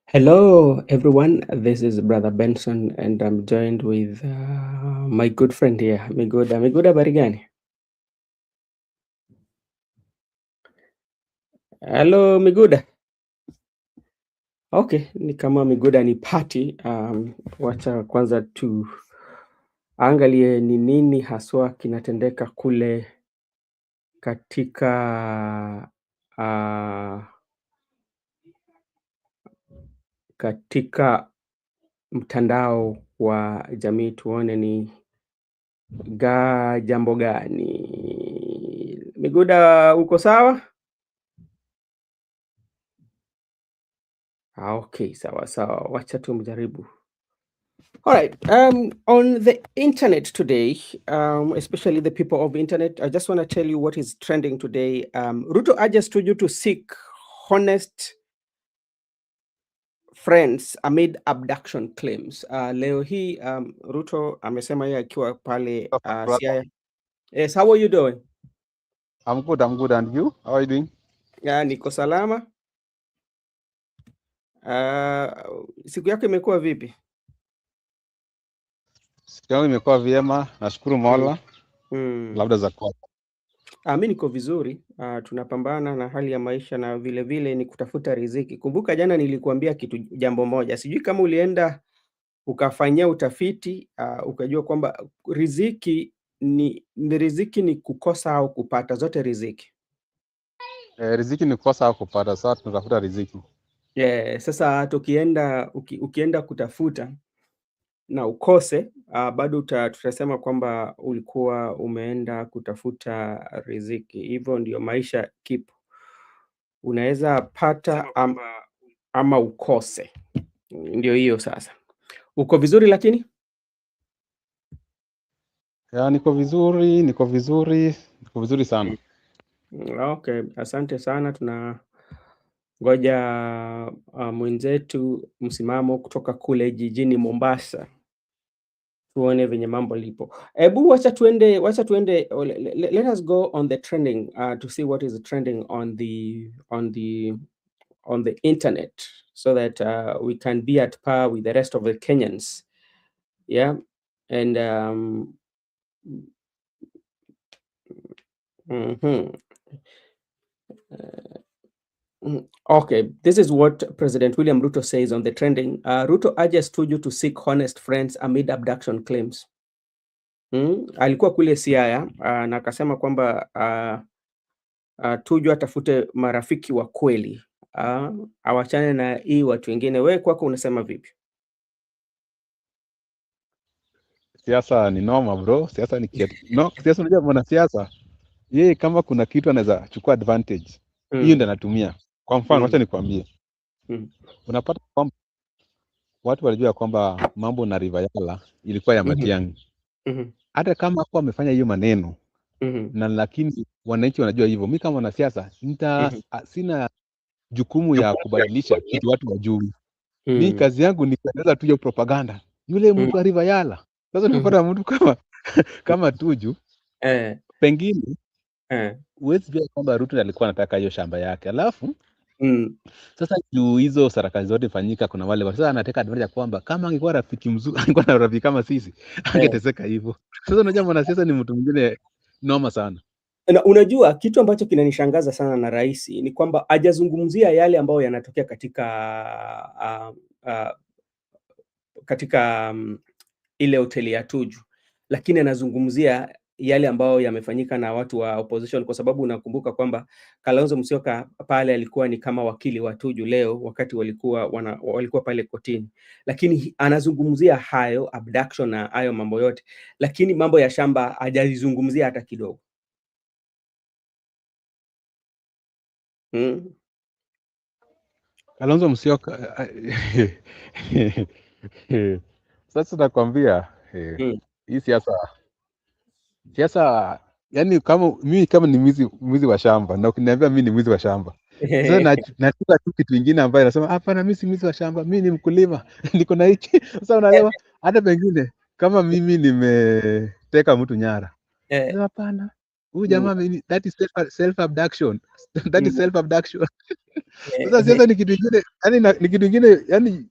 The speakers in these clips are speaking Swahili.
Hello, everyone. This is Brother Benson, and I'm joined with my good friend here, Miguda. Miguda, habari gani? Hello, Miguda. Okay, ni kama Miguda ni party. Wacha kwanza tuangalie ni nini haswa kinatendeka kule katika katika mtandao wa jamii, tuone ni jambo gani. Miguda, uko sawa? Okay, sawa sawa, wacha tumjaribu. All right. On the internet today, especially the people of internet, I just want to tell you what is trending today. Ruto urges you to seek honest friends amid abduction claims. Leo hii Ruto amesema yeye akiwa pale Siaya. Yes, how are you doing? I'm good. And you? How are you doing? Niko salama. Siku yako imekuwa vipi? Siku yangu imekuwa vyema, nashukuru Mola. Labda za kwako. Mimi niko vizuri. Tunapambana na hali ya maisha na vile vile ni kutafuta riziki. Kumbuka jana nilikuambia jambo moja. Sijui kama ulienda ukafanyia utafiti ukajua kwamba riziki ni kukosa au kupata, zote riziki. Riziki ni kukosa au kupata, sasa tunatafuta riziki. Sasa ukienda kutafuta na ukose, bado tutasema kwamba ulikuwa umeenda kutafuta riziki. Hivyo ndio maisha kipo, unaweza pata ama ukose. Ndio hiyo sasa. Uko vizuri lakini? Niko vizuri sana. Okay, asante sana. Tunangoja mwenzetu msimamo kutoka kule jijini Mombasa, tuone venye mambo lipo. Ebu wacha tuende, let us go on the trending to see what is trending on the internet, so that we can be at par with the rest of the Kenyans. Yeah. And okay, this is what President William Ruto says on the trending. Ruto urges Tuju to seek honest friends amid abduction claims. Alikuwa kule Siaya na akasema kwamba Tuju atafute marafiki wa kweli, awachane na hii watu wengine. Wewe kwako unasema vipi? Siasa ni noma bro, siasa ni kitu. No, siasa unajua mwanasiasa yeye kama kuna kitu anaweza chukua advantage. Hiyo ndio anatumia. Kwa mfano acha nikwambie. Unapata kwamba watu walijua kwamba mambo na River Yala ilikuwa ya Matiang'i. Hata kama hapo amefanya hiyo maneno na lakini wananchi wanajua hivyo. Mimi kama mwanasiasa sina jukumu ya kubadilisha kitu watu wajui. Mimi kazi yangu ni kuendeleza tu hiyo propaganda. Yule mtu wa River Yala. Sasa unapata mtu kama Tuju pengine huwezi jua kwamba Ruto alikuwa anataka hiyo shamba yake. Alafu sasa juu hizo sarakasi zote fanyika, kuna wale sasa anataka advantage kwamba kama angekuwa rafiki mzuri, angekuwa na rafiki kama sisi, angeteseka hivyo. Sasa unajua mwanasiasa ni mtu mwingine noma sana. Na unajua kitu ambacho kinanishangaza sana na rais ni kwamba hajazungumzia yale ambayo yanatokea katika ile hoteli ya Tuju, lakini anazungumzia yale ambayo yamefanyika na watu wa opposition, kwa sababu unakumbuka kwamba Kalonzo Musyoka pale alikuwa ni kama wakili wa Tuju leo wakati walikuwa pale kotini, lakini anazungumzia hayo abduction na hayo mambo yote, lakini mambo ya shamba hajazungumzia hata kidogo. Kalonzo Musyoka sasa nakwambia hii siasa yani kama ni mwizi wa shamba na ukiniambia mimi ni mwizi wa shamba sasa nachukua tu kitu kingine ambaye nasema hapana, mimi si mwizi wa shamba, mimi ni mkulima niko na hiki. Sasa unaelewa, hata pengine kama mimi nimeteka mtu nyara, hapana, Huyu jamaa that is self abduction. That is self abduction. Sasa Yeah. siasa ni kitu kingine, yani ni kitu kingine, yani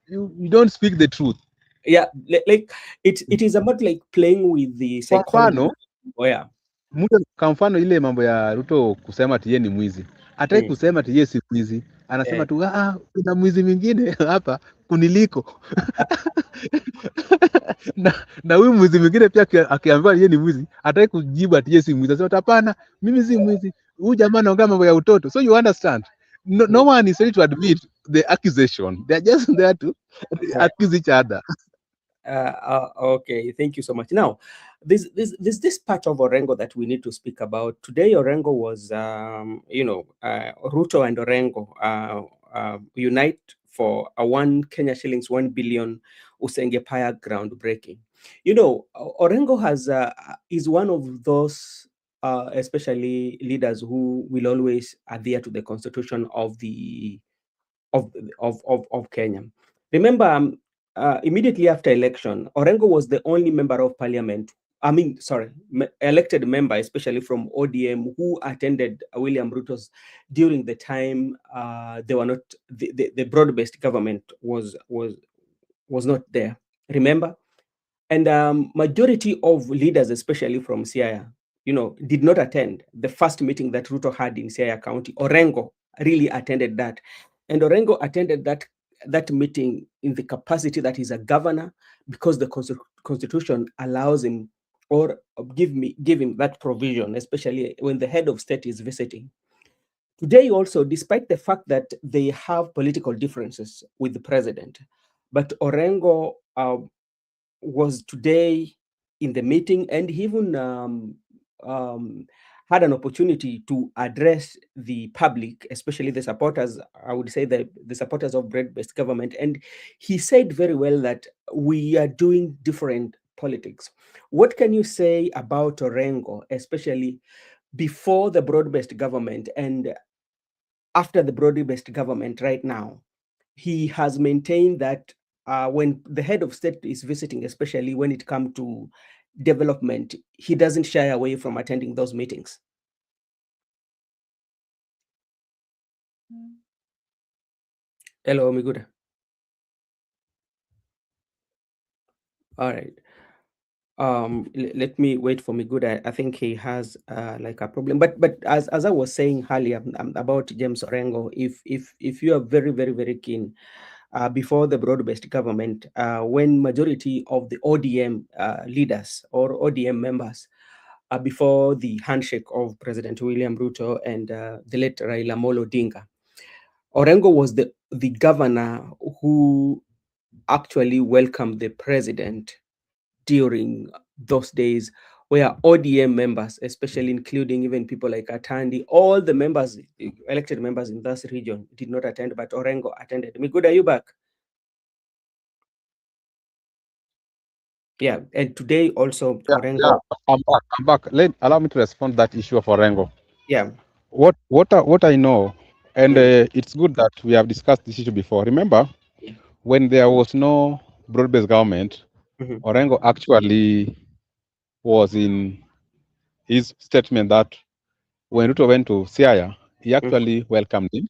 you don't speak the truth. Yeah, like it is about like playing with the psychology. Oh yeah. Kwa mfano ile mambo ya Ruto kusema ati yeye ni mwizi. Hataki kusema ati yeye si mwizi. Anasema tu kuna mwizi mwingine hapa kuniliko. na huyu mwizi mwingine pia akiambiwa yeye ni mwizi, hataki kujibu ati yeye si mwizi. Anasema hapana, mimi si mwizi. Huyu jamaa anaongea mambo ya utoto. So you understand? No one is ready to admit the accusation. They are just there to accuse each other. Okay, thank you so much. Now, there's this part of Orengo that we need to speak about. Today, Orengo was, Ruto and Orengo unite for a 1 Kenya shillings 1 billion Usengepaya groundbreaking. You know, Orengo is one of those especially leaders who will always adhere to the constitution of Kenya. Remember, immediately after election, Orengo was the only member of parliament, elected member, especially from ODM, who attended William Ruto's during the time they were not, the broad-based government was not there. Remember? And majority of leaders, especially from Siaya, did not attend the first meeting that Ruto had in Siaya County. Orengo really attended that. And Orengo attended that meeting in the capacity that he's a governor, because the constitution allows him or give him that provision, especially when the head of state is visiting. Today also, despite the fact that they have political differences with the president, but Orengo was today in the meeting, and he even had an opportunity to address the public, especially the supporters, I would say the supporters of broad-based government. And he said very well that we are doing different politics. What can you say about Orengo, especially before the broad-based government and after the broad-based government right now? He has maintained that when the head of state is visiting, especially when it comes to development, he doesn't shy away from attending those meetings. Hello, Miguda. All right. Let me wait for Miguda. I think he has like a problem. But as I was saying earlier about James Orengo, if you are very, very, very keen, before the broad-based government, when majority of the ODM leaders or ODM members, before the handshake of President William Ruto and the late Raila Amolo Odinga, Orengo was the governor who actually welcomed the president during those days, where ODM members, especially including even people like Atandi, all the members, elected members in this region, did not attend, but Orengo attended. Miguda, are you back? Yeah, and today also Orengo. Yeah, I'm back. Allow me to respond to that issue of Orengo. Yeah. What I know, and it's good that we have discussed this issue before. Remember, when there was no broad-based government, Orengo actually was in his statement that when Ruto went to Siaya, he actually welcomed him,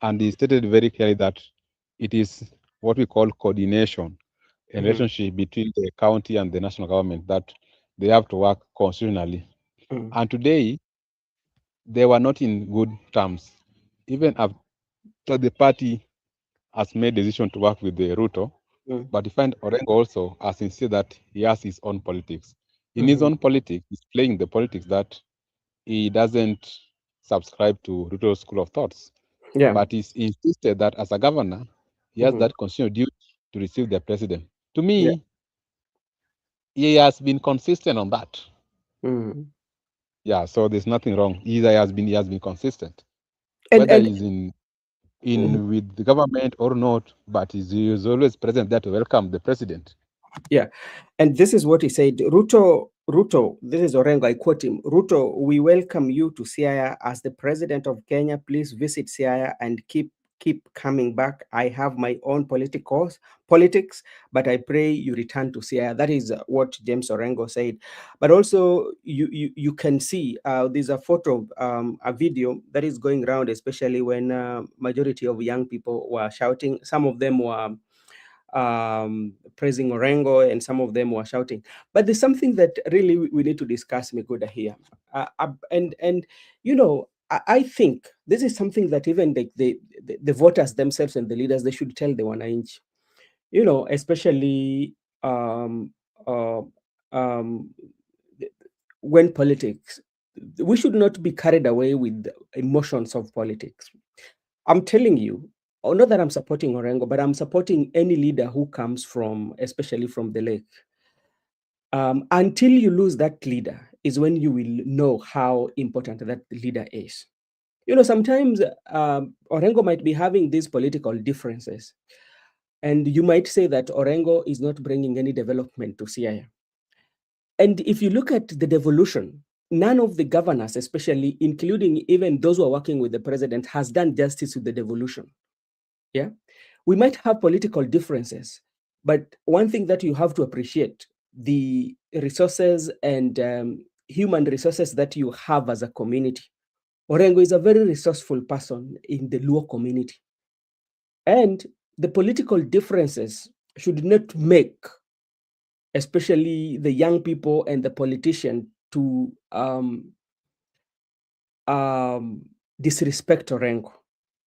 and he stated very clearly that it is what we call coordination, a relationship between the county and the national government, that they have to work constitutionally. And today, they were not in good terms. Even after the party has made decision to work with the Ruto, but you find Orengo also as sincere that he has his own politics. In his own politics, he's playing the politics that he doesn't subscribe to Ruto's school of thoughts. Yeah. But he insisted that as a governor, he has that constitutional duty to receive the president. To me, he has been consistent on that. Yeah, so there's nothing wrong. He has been consistent. Whether he's in with the government or not, but he is always present there to welcome the president. Yeah, and this is what he said. Ruto, this is Orengo, I quote him. Ruto, we welcome you to Siaya as the president of Kenya. Please visit Siaya and keep keep coming back. I have my own politics, but I pray you return to Siaya. That is what James Orengo said. But also, you can see there's a photo, a video that is going around, especially when majority of young people were shouting. Some of them were praising Orengo, and some of them were shouting. But there's something that really we need to discuss, Miguda, here. And I think this is something that even the voters themselves and the leaders, they should tell the wananchi, especially um, uh, um, when politics, we should not be carried away with the emotions of politics. I'm telling you, not that I'm supporting Orengo, but I'm supporting any leader who comes from, especially from the lake. Until you lose that leader is when you will know how important that leader is. Sometimes Orengo might be having these political differences, and you might say that Orengo is not bringing any development to Siaya. And if you look at the devolution, none of the governors, especially including even those who are working with the president, has done justice to the devolution. Yeah, we might have political differences, but one thing that you have to appreciate, the resources and human resources that you have as a community. Orengo is a very resourceful person in the Luo community. And the political differences should not make, especially the young people and the politician, to disrespect Orengo.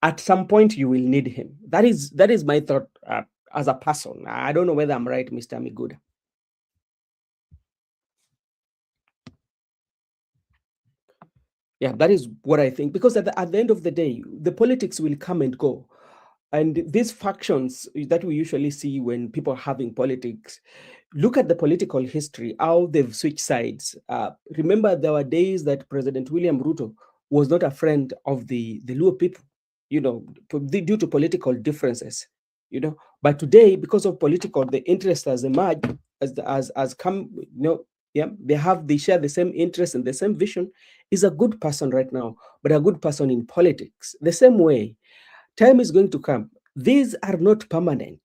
At some point, you will need him. That is my thought as a person. I don't know whether I'm right, Mr. Miguda. Yeah, that is what I think. Because at the end of the day, the politics will come and go. And these factions that we usually see when people are having politics, look at the political history, how they've switched sides. Remember, there were days that President William Ruto was not a friend of the Luo people, due to political differences, But today, because of the interest has emerged, as come, yeah, they share the same interest and the same vision. Is a good person right now, but a good person in politics. The same way, time is going to come. These are not permanent,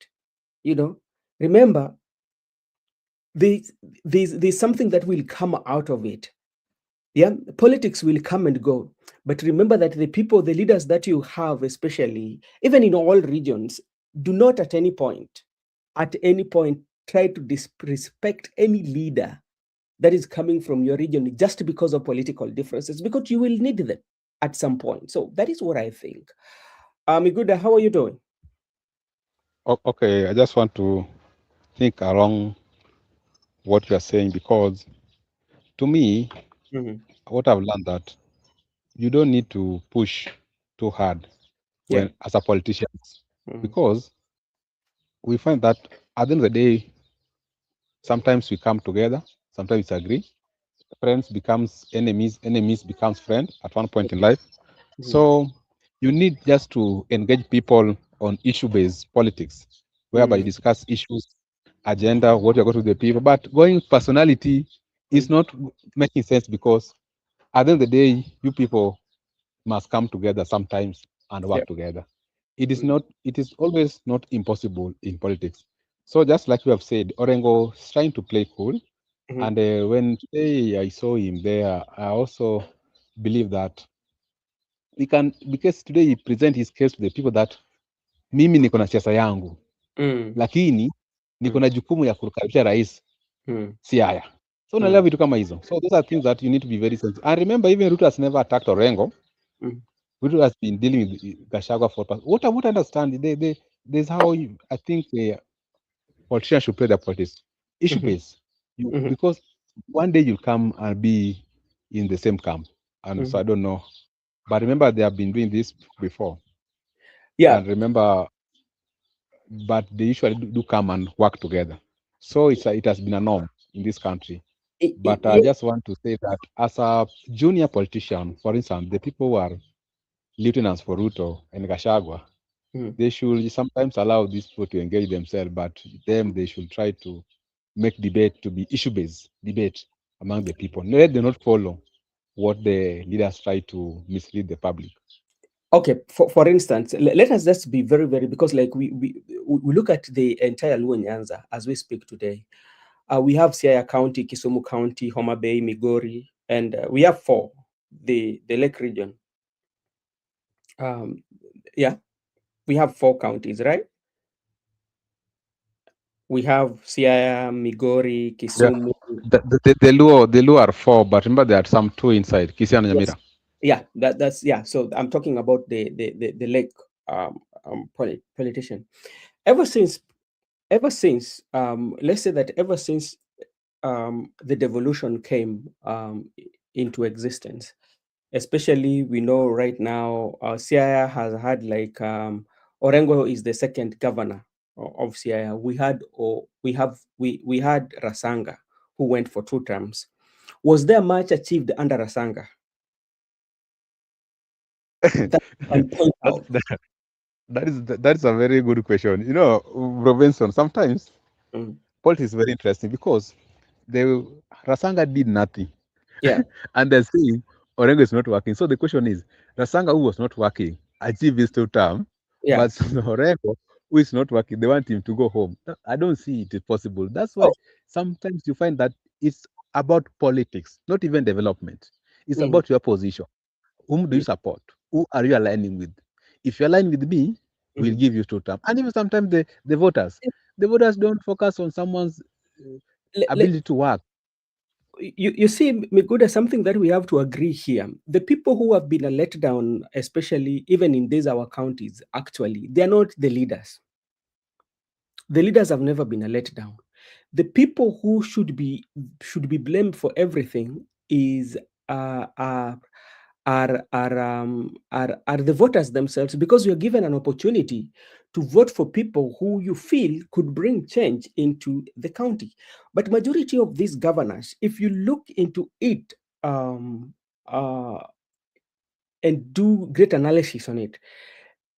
Remember, there's something that will come out of it. Yeah, politics will come and go. But remember that the leaders that you have, especially, even in all regions, do not at any point try to disrespect any leader that is coming from your region just because of political differences, because you will need them at some point. So that is what I think. Miguda, how are you doing? Okay, I just want to think along what you are saying, because to me, what I've learned that you don't need to push too hard when as a politician, because we find that at the end of the day, sometimes we come together, sometimes we agree. Friends becomes enemies, enemies becomes friends at one point in life. So you need just to engage people on issue-based politics, whereby you discuss issues, agenda, what you're going to do with the people. But going personality is not making sense, because at the end of the day, you people must come together sometimes and work together. It is not. It is always not impossible in politics. So just like you have said, Orengo is trying to play cool. And when today I saw him there, I also believe that we can, because today he present his case to the people that mimi niko na siasa yangu, lakini niko na jukumu ya kukaribisha rais Siaya. So unaelewa vitu kama hizo. So those are things that you need to be very sensitive. And remember, even Ruto has never attacked Orengo. Ruto has been dealing with Gachagua for past. What I understand, there's how I think politicians should play their politics. Issue based. Because one day you'll come and be in the same camp. And so I don't know. But remember, they have been doing this before. Yeah. And remember, but they usually do come and work together. So it has been a norm in this country. But I just want to say that as a junior politician, for instance, the people who are lieutenants for Ruto and Gachagua, they should sometimes allow these people to engage themselves, but they should try to make debate to be issue-based debate among the people. Let them not follow what the leaders try to mislead the public. Okay, for instance, let us just be very, very, because like we look at the entire Luo Nyanza as we speak today. We have Siaya County, Kisumu County, Homa Bay, Migori, and we have four, the Lake region. Yeah, we have four counties, right? We have Siaya, Migori, Yeah. Kisumu. The Luo are four, but remember there are some two inside, Kisii and Yes. Nyamira. Yeah, that's yeah. So I'm talking about the lake politician. Ever since, let's say that ever since the devolution came into existence, especially we know right now Siaya has had like Orengo is the second governor of Siaya. We had Rasanga who went for 2 terms. Was there much achieved under Rasanga that you can point That's, out? that's a very good question. You know, Robinson, sometimes Mm. politics is very interesting because the Rasanga did nothing. Yeah, And they're saying Orengo is not working. So the question is, Rasanga, who was not working, achieved his 2 term, yeah. but Orengo, who is not working, they want him to go home. I don't see it is possible. That's why Oh, sometimes you find that it's about politics, not even development. It's mm, about your position. Whom do you mm, support? Who are you aligning with? If you align with me, we'll mm. give you 2 term. And even sometimes the voters don't focus on someone's Le- le- ability to work. you see, Miguda, something that we have to agree here. The people who have been let down, especially even in these our counties, actually, they are not the leaders. The leaders have never been let down. The people who should be blamed for everything is uh, are are the voters themselves, because you're given an opportunity to vote for people who you feel could bring change into the county. But majority of these governors, if you look into it um, uh, and do great analysis on it,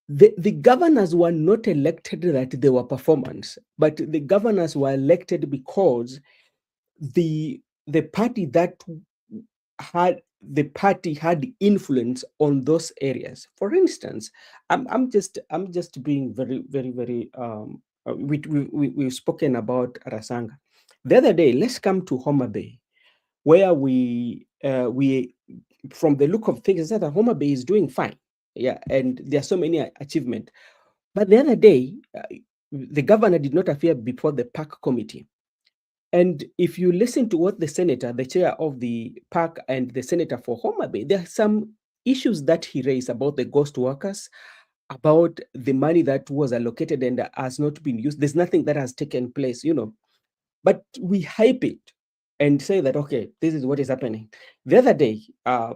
the governors were not elected that they were performance, but the governors were elected because the party that had influence on those areas. For instance, I'm just being very, very, very we've spoken about Rasanga. The other day, let's come to Homa Bay, where we from the look of things, that Homa Bay is doing fine. Yeah, and there are so many achievements. But the other day, the governor did not appear before the park committee. And if you listen to what the senator, the chair of the park, and the senator for Homa Bay, there are some issues that he raised about the ghost workers, about the money that was allocated and has not been used. There's nothing that has taken place. But we hype it and say that, okay, this is what is happening. The other day,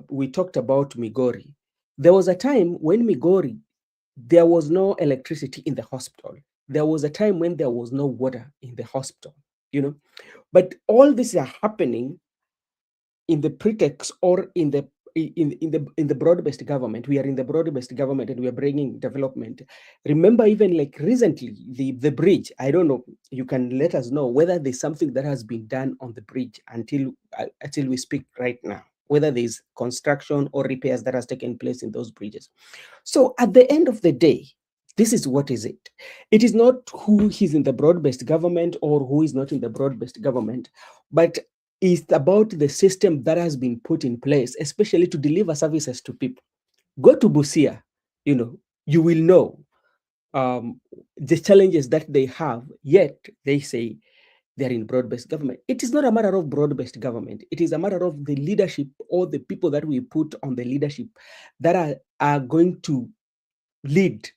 we talked about Migori. There was a time when Migori, there was no electricity in the hospital. There was a time when there was no water in the hospital. But all this are happening in the pretext, or in the broad-based government. We are in the broad-based government and we are bringing development. Remember, even like recently, the bridge, I don't know, you can let us know whether there's something that has been done on the bridge until we speak right now, whether there's construction or repairs that has taken place in those bridges. So at the end of the day, this is what is it. It is not who is in the broad-based government or who is not in the broad-based government, but it's about the system that has been put in place, especially to deliver services to people. Go to Busia, you will know the challenges that they have, yet they say they're in broad-based government. It is not a matter of broad-based government. It is a matter of the leadership, or the people that we put on the leadership, that are going to lead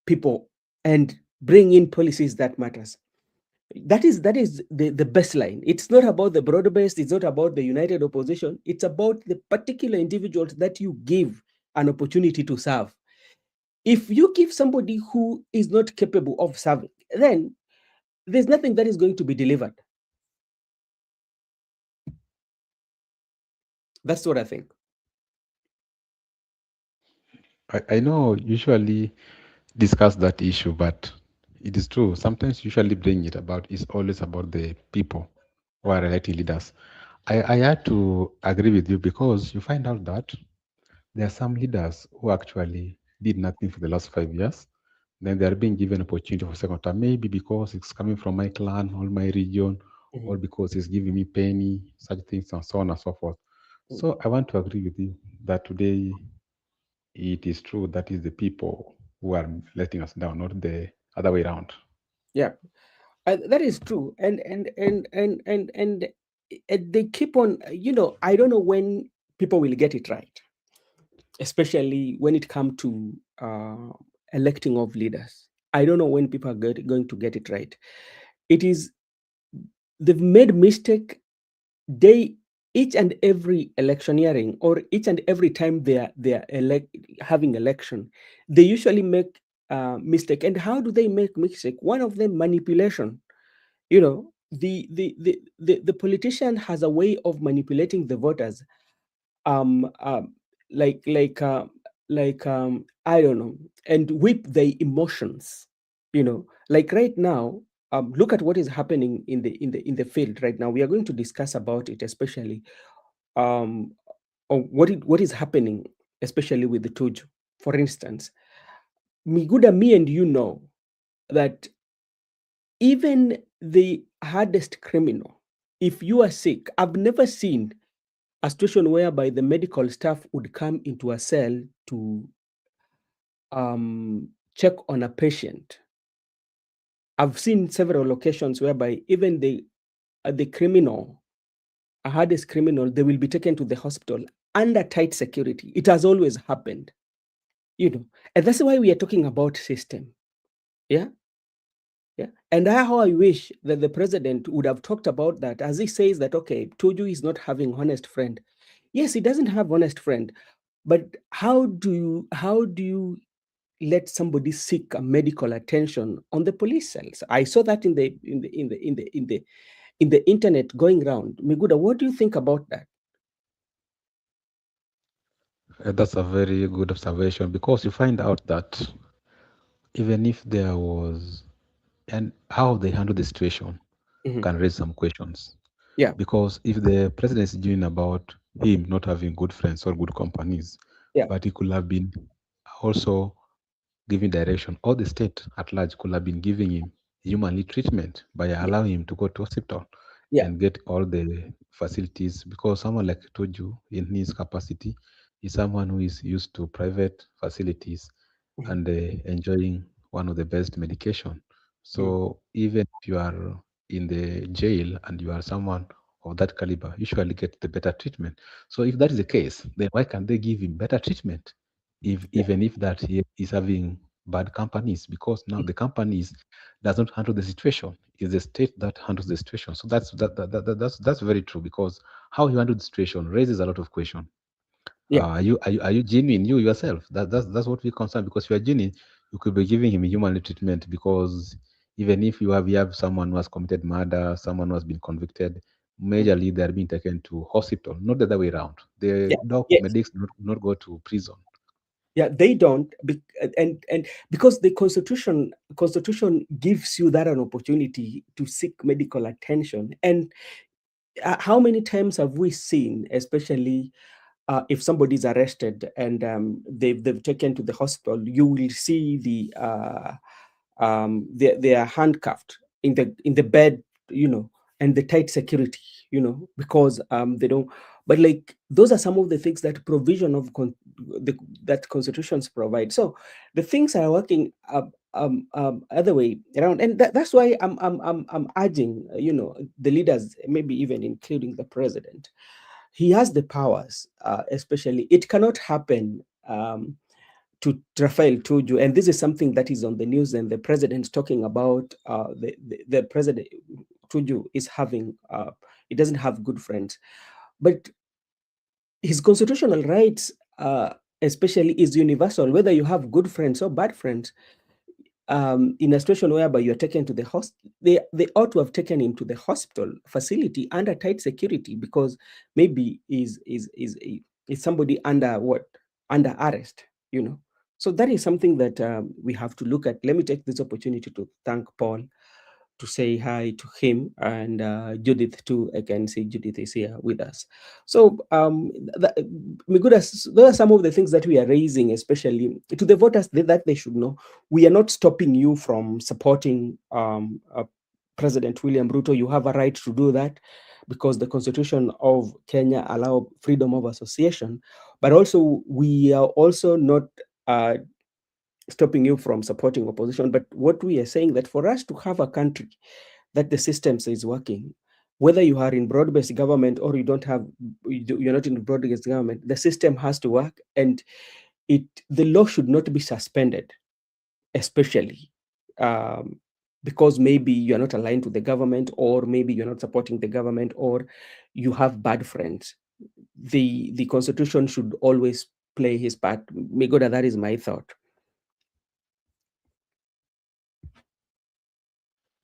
people and bring in policies that matters. That is the baseline. It's not about the broad-based, it's not about the united opposition, it's about the particular individuals that you give an opportunity to serve. If you give somebody who is not capable of serving, then there's nothing that is going to be delivered. That's what I think. I know usually discuss that issue, but it is true. Sometimes usually bring it about is always about the people who are elected leaders. I had to agree with you because you find out that there are some leaders who actually did nothing for the last 5 years. Then they are being given opportunity for second term, maybe because it's coming from my clan or my region, or because it's giving me penny, such things, and so on and so forth. So I want to agree with you that today it is true that is the people who are letting us down, not the other way around. Yeah, that is true, and they keep on. I don't know when people will get it right, especially when it comes to electing of leaders. I don't know when people are going to get it right. It is they've made mistake. They each and every electioneering, or each and every time they are having election, they usually make mistake. And how do they make mistake? One of them, manipulation. The politician has a way of manipulating the voters, um, um like like uh, I don't know, and whip their emotions. Like right now, look at what is happening in the field right now. We are going to discuss about it, especially um on what is happening, especially with the Tuju. For instance, Miguda, me and you know that even the hardest criminal, if you are sick, I've never seen a situation whereby the medical staff would come into a cell to check on a patient. I've seen several locations whereby even the criminal, a hardest criminal, they will be taken to the hospital under tight security. It has always happened, and that's why we are talking about system. Yeah. Yeah. And how I wish that the president would have talked about that, as he says that, okay, Tuju is not having honest friend. Yes, he doesn't have honest friend, but how do you let somebody seek a medical attention on the police cells? I saw that in the internet going around. Miguda, what do you think about that? That's a very good observation because you find out that even if there was, and how they handle the situation Mhm. can raise some questions. Yeah. Because if the president is doing about him not having good friends or good companies, Yeah. but he could have been also giving direction, or the state at large could have been giving him humanly treatment by allowing him to go to hospital Yeah. and get all the facilities. Because someone like Toju, in his capacity, is someone who is used to private facilities Mhm. and enjoying one of the best medication. Mhm. So even if you are in the jail and you are someone of that caliber, you usually get the better treatment. So if that is the case, then why can't they give him better treatment? If Yeah. even if that he is having bad companies, because now the companies does not handle the situation. It's the state that handles the situation. So that's very true, because how you handle the situation raises a lot of question. Yeah. Are you genuine, you yourself? That's what we concern, because if you are genuine, you could be giving him human treatment. Because even if you have someone who has committed murder, someone who has been convicted, Mhm. majorly they are being taken to hospital, not the other way around. The Yeah. Yes. medics not go to prison. Yeah, they don't, and because the constitution gives you that an opportunity to seek medical attention. And how many times have we seen, especially if somebody is arrested and they've taken to the hospital, you will see they are handcuffed in the bed, and the tight security, because they don't. But like, those are some of the things that provision of that constitutions provide. So the things are working other way around, and that's why I'm urging, the leaders, maybe even including the president. He has the powers, especially it cannot happen to Rafael Tuju, and this is something that is on the news, and the president talking about the president Tuju is having he doesn't have good friends, but his constitutional rights, especially, is universal, whether you have good friends or bad friends. In a situation whereby you're taken to the hospital, they ought to have taken him to the hospital facility under tight security, because maybe is somebody under under arrest. So that is something that we have to look at. Let me take this opportunity to thank Paul to say hi to him, and Judith too. I can see Judith is here with us. So, those are some of the things that we are raising, especially to the voters, that they should know. We are not stopping you from supporting President William Ruto. You have a right to do that because the Constitution of Kenya allow freedom of association. But also, we are also not stopping you from supporting opposition. But what we are saying, that for us to have a country that the systems is working, whether you are in broad-based government or you're not in broad-based government, the system has to work, and the law should not be suspended, especially because maybe you're not aligned to the government, or maybe you're not supporting the government, or you have bad friends. The Constitution should always play his part. Migoda, that is my thought.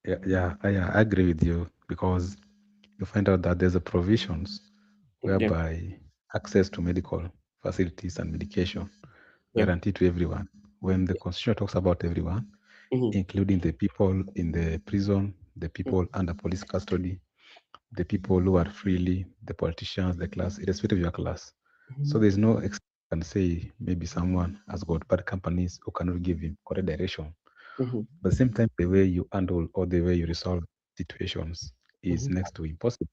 Yeah, I agree with you, because you find out that there's a provisions Yeah. whereby access to medical facilities and medication Yeah. guaranteed to everyone. When the Constitution talks about everyone, including the people in the prison, the people under police custody, the people who are freely, the politicians, the class, irrespective of your class. So there's no can say maybe someone has got bad companies who cannot give him correct direction. But at the same time, the way you handle or the way you resolve situations is next to impossible.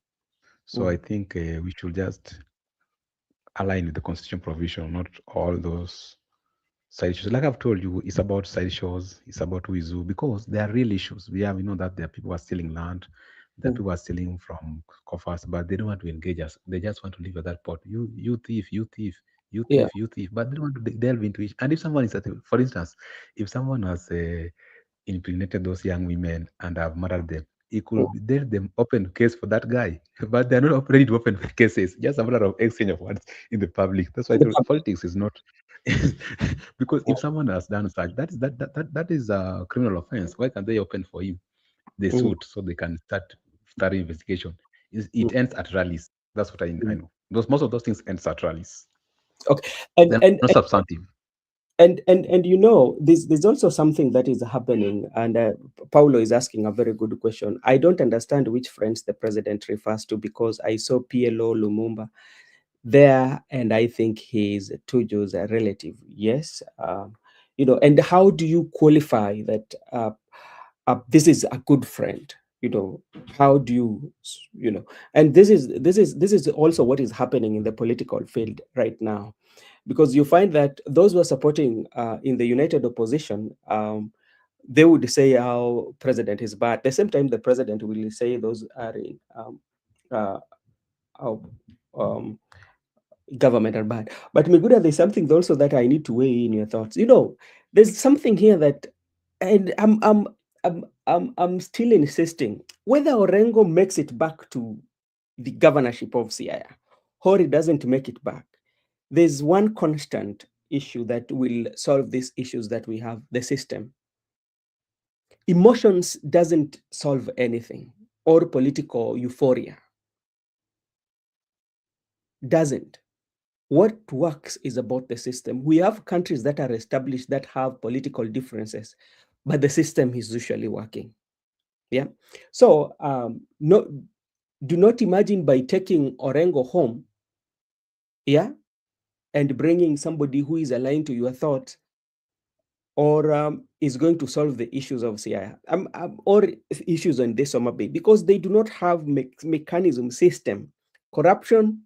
So I think we should just align with the constitution provision, not all those side issues. Like I've told you, it's about side issues, it's about who is who, because there are real issues. We know that there are people who are stealing land, there are people who are stealing from coffers, but they don't want to engage us. They just want to live at that pot. You thief, you thief, you Yeah. thief, you thief, but they don't want to delve into it. And if someone is, for instance, if someone has impregnated those young women and have murdered them, it could be there them open case for that guy, but they're not ready to open cases. Just a matter of exchange of words in the public. That's why I told politics is not because if someone has done such, that is a criminal offense. Why can't they open for him the suit so they can start investigation? It ends at rallies. That's what I know. Most of those things ends at rallies. Okay. And They're and not substantive. and there's also something that is happening, and Paulo is asking a very good question. I don't understand which friends the president refers to, because I saw PLO Lumumba there, and I think he's Tuju's a relative. Yes. And how do you qualify that this is a good friend? How do you? And this is also what is happening in the political field right now, because you find that those who are supporting in the united opposition, they would say how president is bad. At the same time, the president will say those are in uh, how, government are bad. But Miguda, there's something also that I need to weigh in your thoughts. There's something here that, and I'm still insisting whether Orengo makes it back to the governorship of Siaya or he doesn't make it back. There's one constant issue that will solve these issues that we have: the system. Emotions doesn't solve anything, or political euphoria doesn't. What works is about the system. We have countries that are established that have political differences, but the system is usually working. Yeah. So do not imagine by taking Orengo home, yeah, and bringing somebody who is aligned to your thoughts, or is going to solve the issues of CI, or issues on this Summer Bay, because they do not have mechanism system. Corruption,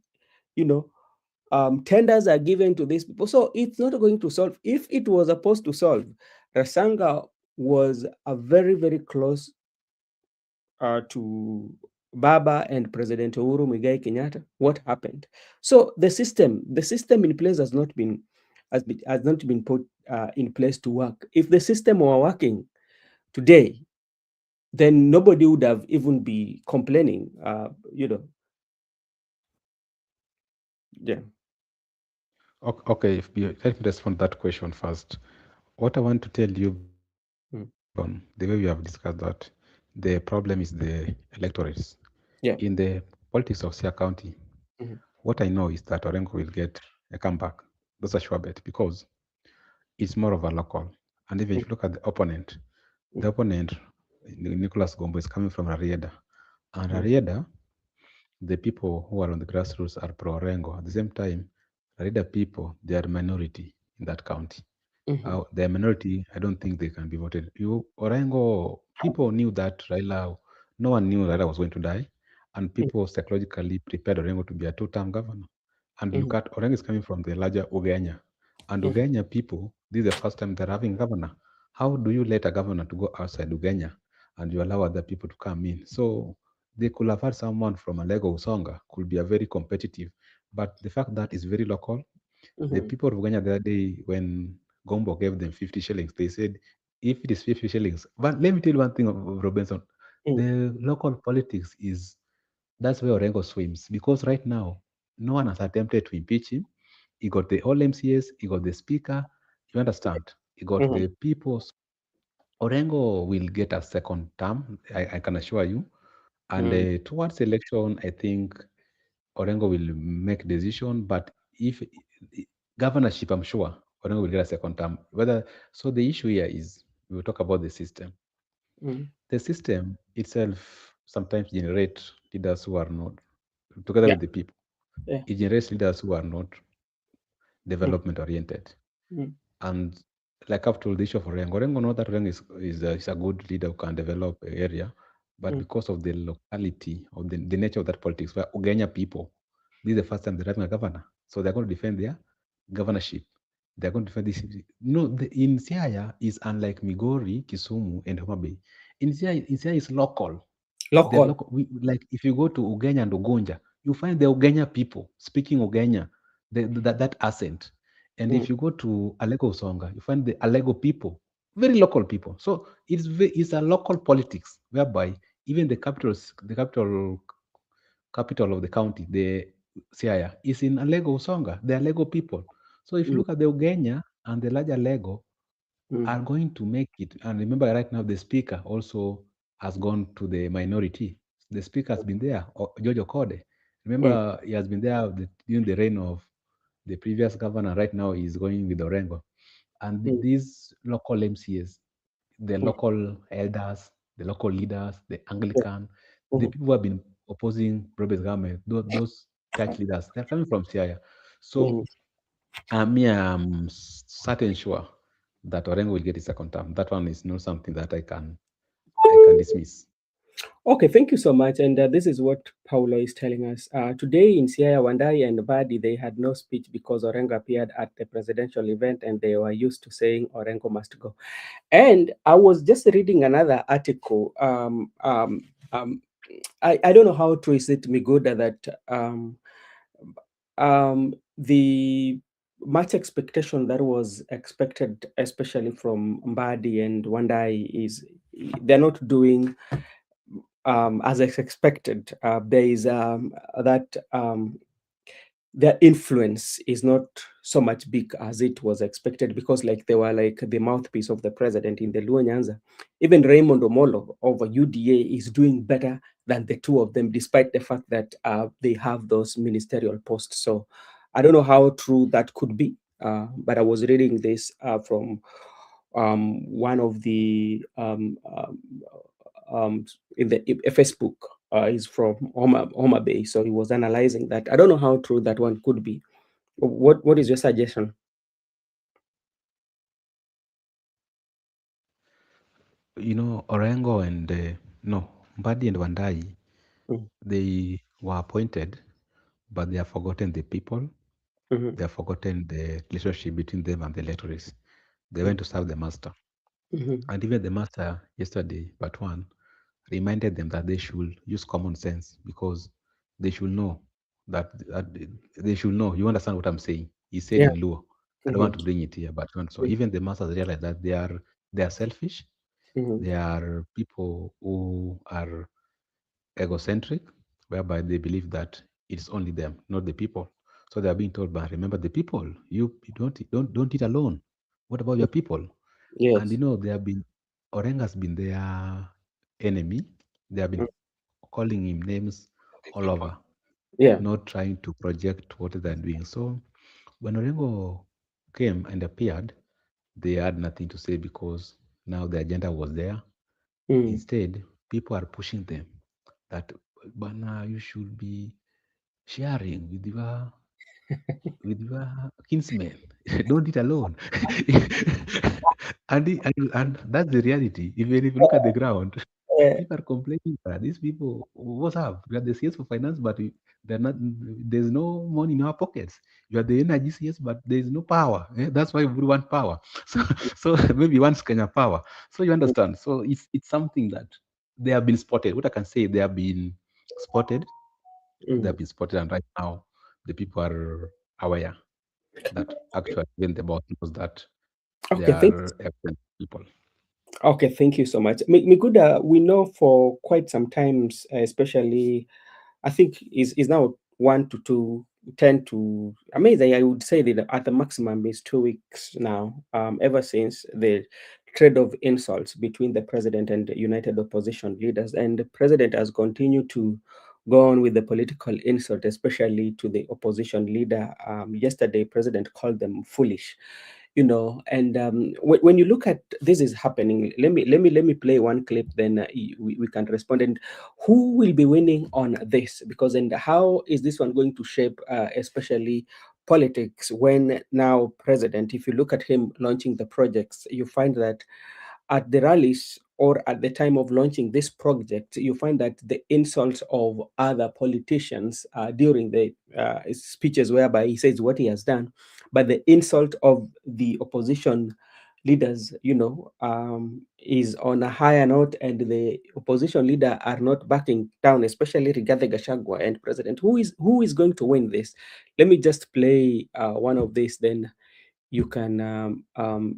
tenders are given to these people. So it's not going to solve. If it was supposed to solve, Rasanga was a very, very close to Baba and President Uhuru Muigai Kenyatta. What happened? So the system in place has not been put in place to work. If the system were working today, then nobody would have even be complaining. Yeah. Okay, let me respond to that question first. What I want to tell you based on the way we have discussed that, the problem is the electorates. Yeah. In the politics of Sia County, what I know is that Orengo will get a comeback. That's a sure bet, because it's more of a local. And even if you look at the opponent Nicholas Gombo is coming from Rarieda. And Mm, Rarieda, the people who are on the grassroots are pro-Orengo. At the same time, Rarieda people, they are minority in that county. mhm, They're minority. I don't think they can be voted. You Orengo, people knew that Raila, no one knew Raila was going to die, and mm, people psychologically prepared Orengo to be a two-term governor. And you mhm, got Orengo is coming from the larger Ugenya, and mhm, Ugenya people, this is the first time they're having governor. How do you let a governor to go outside Ugenya, and you allow other people to come in? So they could have had someone from Alego Usonga could be a very competitive, but the fact that it's very local, the mhm, people of Uganda the other day, when Gombo gave them 50 shillings, they said, if it is 50 shillings. But let me tell you one thing of Robinson. mm, The local politics is, that's where Orengo swims. Because right now, no one has attempted to impeach him. He got the all MCS, he got the speaker. You understand? He got mhm, the people. Orengo will get a second term, I can assure you. And mm, towards election, I think Orengo will make decision, but if governorship, I'm sure Orengo will get a second term. Whether so, the issue here is we will talk about the system. mm. The system itself sometimes generates leaders who are not together Yeah, with the people. yeah. It generates leaders who are not Mm, development oriented. mm, And like I've told the issue of Orengo, Orengo know that Orengo is a good leader who can develop an area, but mm, because of the locality or the nature of that politics, where Ugenya people, this is the first time they're having a governor. So they're going to defend their governorship. They're going to defend this. No, in Siaya is unlike Migori, Kisumu, and Homa Bay. In Siaya is local. The Local. local, like if you go to Ugenya and Ugonja, you find the Ugenya people speaking Ugenya, that accent. And Mm, if you go to Alego Songa, you find the Alego people, very local people. So it's a local politics whereby even the capital of the county, the Siaya, is in Alego Songa, the Alego people. So if you mm, look at the Ugenya and the larger Lego, mm, are going to make it. And remember, right now, the speaker also has gone to the minority. The speaker has been there, George Okode. mm, Remember, he has been there during the reign of the previous governor. Right now, he's going with Orengo. And mm, these local MCAs, the mm. local elders, the local leaders, the Yeah. Anglican, the Mhm, people who have been opposing Robert's government, those church leaders, they're coming from Siaya. mhm. So I'm certain sure that Orengo will get his second term. That one is not something that I can dismiss. Okay, thank you so much. And this is what Paulo is telling us. Today in Siaya, Wandai and Badi, they had no speech because Orengo appeared at the presidential event and they were used to saying Orengo must go. And I was just reading another article. I don't know how true is it, Miguda, that the much expectation that was expected, especially from Mbadi and Wandai, is they're not doing as expected. There is that their influence is not so much big as it was expected because like they were like the mouthpiece of the president in the Luo Nyanza. Even Raymond Omolo of UDA is doing better than the two of them, despite the fact that they have those ministerial posts. So I don't know how true that could be, but I was reading this from one of the um, in the Facebook is from Homa Bay, so he was analyzing that. I don't know how true that one could be. What is your suggestion? Orengo and no, Mbadi and Wandai, Mm, they were appointed, but they have forgotten the people. mhm, They have forgotten the relationship between them and the electorates. They mm, went to serve the master. mhm. And even the master yesterday, but one, reminded them that they should use common sense because they should know that they should know. You understand what I'm saying? He said Yeah. in Luo. I don't want Mhm, to bring it here, but so mm, even the masters realize that they are selfish. mhm, They are people who are egocentric, whereby they believe that it's only them, not the people. So they are being told, but remember the people. You don't eat alone. What about mm. your people? And Yes. they have been Orang has been their enemy. They have Mm, been calling him names all over, yeah. not trying to project what they're doing. So when Orengo came and appeared, they had nothing to say because now the agenda was there. Instead, people are pushing them that, Bana, you should be sharing with your kinsmen. Don't eat alone. and that's the reality. Even if you look at the ground, people are complaining that these people, what's up? We are the CS for finance, but they're not. There's no money in our pockets. You are the energy CS, but there's no power. That's why we want power. So maybe once Kenya power. So you understand. So it's something that they have been spotted. What I can say, they have been spotted. They have been spotted, and right now the people are aware that actually when the boss knows that they are people. Okay, thank you so much. Miguda, we know for quite some times, especially, I think is now 1 to 2, 10 to, amazing. I would say that at the maximum is 2 weeks now, ever since the trade of insults between the president and the united opposition leaders. And the president has continued to go on with the political insult, especially to the opposition leader. Yesterday, president called them foolish. And when you look at this is happening, let me play one clip, then we can respond. And who will be winning on this? Because, and how is this one going to shape especially politics, when now president, if you look at him launching the projects, you find that at the rallies or at the time of launching this project, you find that the insults of other politicians during the speeches whereby he says what he has done, but the insult of the opposition leaders, is on a higher note, and the opposition leader are not backing down, especially Rigathi Gachagua and president. Who is going to win this? Let me just play one of these, then you can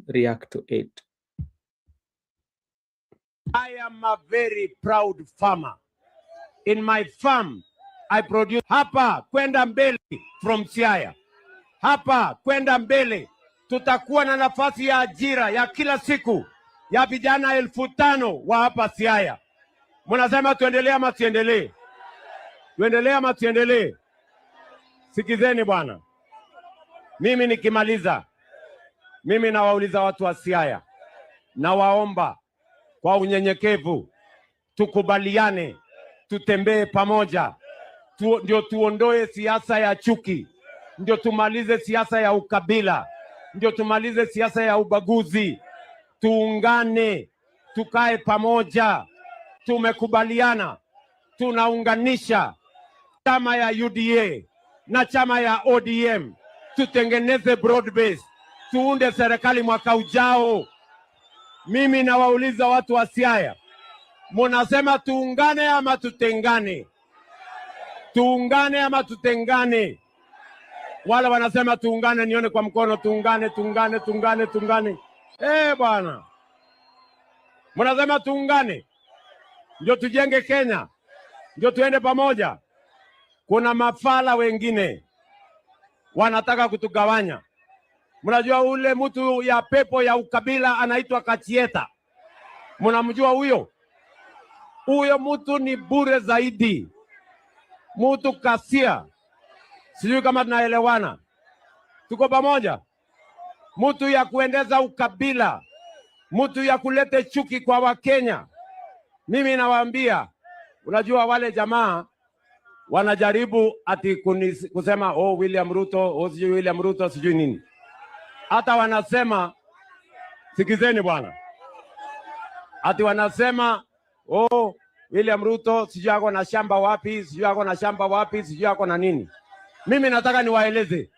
react to it. I am a very proud farmer. In my farm, I produce hapa kwenda mbele from Siaya. Hapa kwenda mbele tutakuwa na nafasi ya ajira ya kila siku ya vijana 5,000 wa hapa Siaya. Mnasema tuendelee ama tuendelee? Tuendelee ama tuendelee? Sikizeni bwana. Mimi nikimaliza, mimi nawauliza watu wa Siaya, na waomba kwa unyenyekevu tukubaliane, tutembee pamoja, ndio tuondoe siasa ya chuki, ndio tumalize siasa ya ukabila, ndio tumalize siasa ya ubaguzi. Tuungane, tukae pamoja. Tumekubaliana, tunaunganisha chama ya UDA na chama ya ODM, tutengeneze broad base, tuunde serikali mwaka ujao. Mimi nawauliza watu wa Siaya, munasema tuungane ama tutengane? Tuungane ama tutengane? Wala wanasema tuungane, nione kwa mkono. Tuungane, tuungane, tuungane, tuungane. Bwana, munasema tuungane ndio tujenge Kenya, ndio tuende pamoja. Kuna mafala wengine wanataka kutugawanya. Mnajua ule mtu ya pepo ya ukabila anaitwa Kachieta? Mnamjua huyo? Huyo mtu ni bure zaidi. Mtu kasia. Sijui kama tunaelewana. Tuko pamoja? Mtu ya kuendeza ukabila, mtu ya kulete chuki kwa Wakenya. Mimi nawaambia, unajua wale jamaa wanajaribu ati kusema William Ruto, sijui William Ruto, sijui nini. Hata wanasema, sikizeni bwana, ati wanasema William Ruto sijui ako na shamba wapi, sijui ako na shamba wapi, sijui ako na nini. Mimi nataka niwaeleze,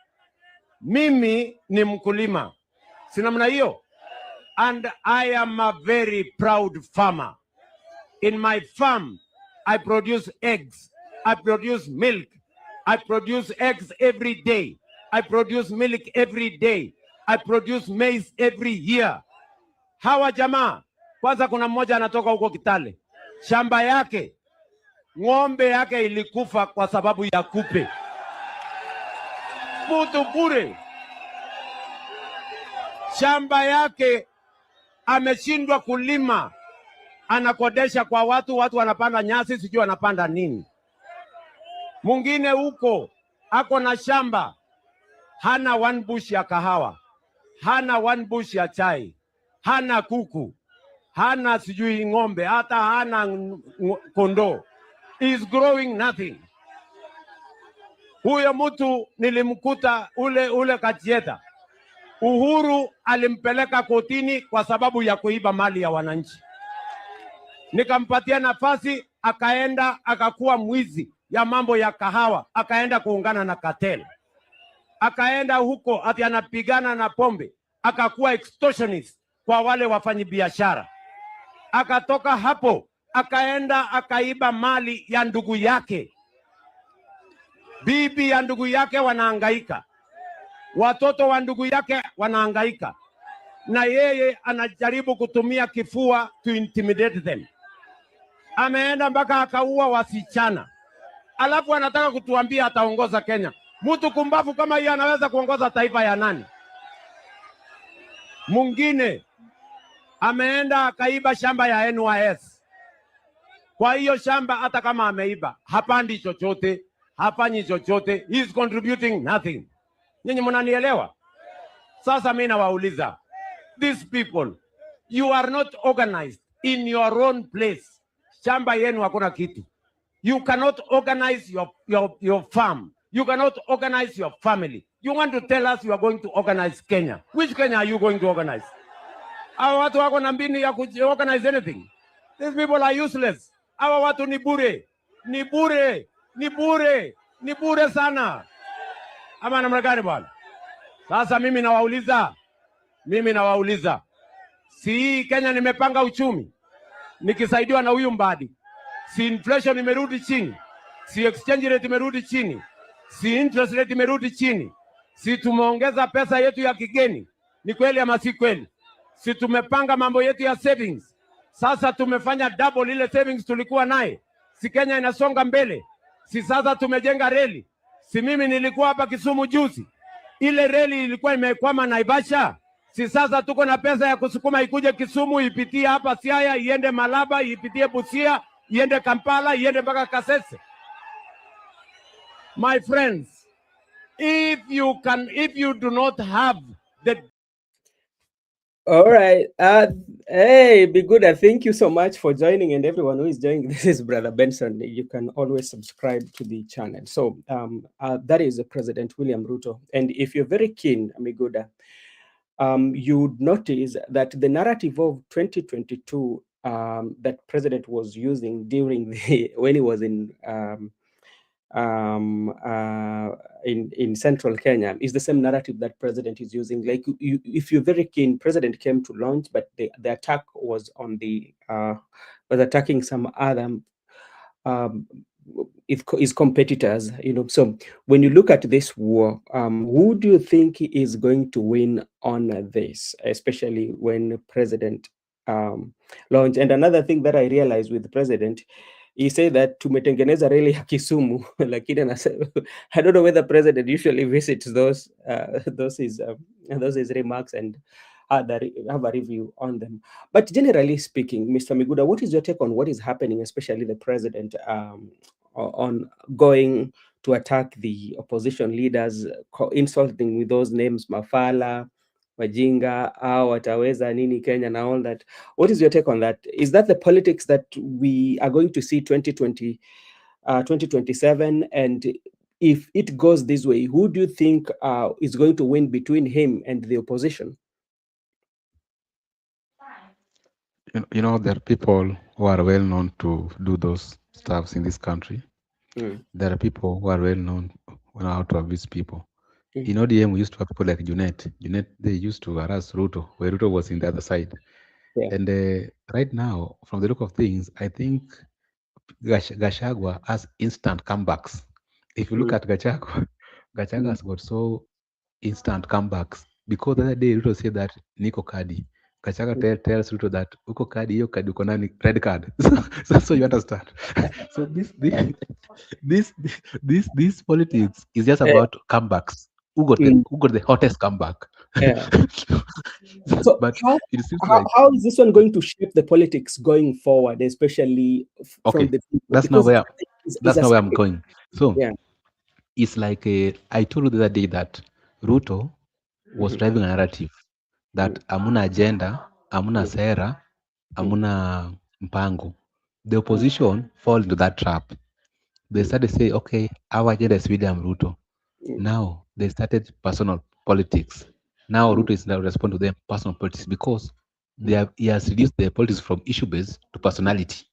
mimi ni mkulima, si namna hiyo, and I am a very proud farmer. In my farm, I produce eggs, I produce milk, I produce eggs every day, I produce milk every day, I produce maize every year. Hawa jamaa, kwanza kuna mmoja anatoka huko Kitale, shamba yake, ng'ombe yake ilikufa kwa sababu ya kupe. Mtu bure, shamba yake ameshindwa kulima, anakodesha kwa watu wanapanda nyasi, sijui wanapanda nini. Mwingine huko ako na shamba, hana 1 bush ya kahawa, hana 1 bush ya chai, hana kuku, hana sijui ng'ombe, hata hana kondoo. Is growing nothing. Huyo mtu nilimkuta ule Kachieta. Uhuru alimpeleka kotini kwa sababu ya kuiba mali ya wananchi. Nikampatia nafasi, akaenda akakuwa mwizi ya mambo ya kahawa, akaenda kuungana na cartel. Akaenda huko ati anapigana na pombe, akakuwa extortionist kwa wale wafanyabiashara. Akatoka hapo, akaenda akaiba mali ya ndugu yake. Bibi ya ndugu yake wanahangaika, watoto wa ndugu yake wanahangaika, na yeye anajaribu kutumia kifua to intimidate them. Ameenda mpaka akaua wasichana, alafu anataka kutuambia ataongoza Kenya. Mtu kumbavu kama hiyo anaweza kuongoza taifa ya nani? Mwingine ameenda akaiba shamba ya NYS. Kwa hiyo shamba hata kama ameiba, hapandi chochote, hafanyi chochote, he is contributing nothing. Nyinyi mnanielewa? Sasa mimi nawauliza, these people, you are not organized in your own place. Shamba yenu hakuna kitu. You cannot organize your farm. You cannot organize your family. You want to tell us you are going to organize Kenya. Which Kenya are you going to organize? Hawa watu wako na mbinu ya organize anything. These people are useless. Hawa watu ni bure. Ni bure. Ni bure. Ni bure sana. Ama namna gani bwana? Sasa mimi nawauliza. Si Kenya nimepanga uchumi nikisaidiwa na huyu Mbadi. Si inflation imerudi chini. Si exchange rate imerudi chini. Si interest rate imerudi chini. Si tumeongeza pesa yetu ya kigeni. Ni kweli ama si kweli? Si tumepanga mambo yetu ya savings. Sasa tumefanya double ile savings tulikuwa naye. Si Kenya inasonga mbele. Si sasa tumejenga reli. Si mimi nilikuwa hapa Kisumu juzi. Ile reli ilikuwa imekwama Naivasha. Si sasa tuko na pesa ya kusukuma ikuje Kisumu, ipitie hapa Siaya, iende Malaba, ipitie Busia, iende Kampala, iende mpaka Kasese. My friends, if you do not have the... All right. Hey, Biguda, thank you so much for joining, and everyone who is joining. This is Brother Benson. You can always subscribe to the channel. So that is President William Ruto. And if you're very keen, Biguda, you would notice that the narrative of 2022 that President was using during when he was in central Kenya is the same narrative that President is using. Like, if you're very keen, President came to launch, but the attack was on was attacking some other his competitors, So when you look at this war, who do you think is going to win on this, especially when President launch? And another thing that I realized with the President, he said that tumetengeneza reli ya Kisumu, lakini I don't know whether President usually visits those his remarks and have a review on them. But generally speaking, Mr. Miguda, what is your take on what is happening, especially the President on going to attack the opposition leaders, insulting with those names, Mafala, Wajinga, wataweza nini Kenya, and all that? What is your take on that? Is that the politics that we are going to see 2027? And if it goes this way, who do you think is going to win between him and the opposition? There are people who are well known to do those stuffs in this country. There are people who are well known how to abuse people. In ODM, we used to have people like Junet. They used to harass Ruto, where Ruto was in the other side. Yeah. And right now, from the look of things, I think Gachagua has instant comebacks. If you look at Gachagua has got so instant comebacks. Because the other day, Ruto said that Niko Kadi. Gachagua tells Ruto that Uko Kadi, yo Kadi, uko nani, red card. So you understand. So this politics is just about comebacks. Who got the hottest comeback? Yeah. So but how is this one going to shape the politics going forward, especially from the people? That's not where I'm going. So it's like I told you the other day that Ruto was driving a narrative that amuna agenda, amuna sera, amuna mpango. The opposition fall into that trap. They started to say, okay, our agenda is William Ruto. Now they started personal politics. Now Ruto is now respond to them personal politics because he has reduced their politics from issue based to personality.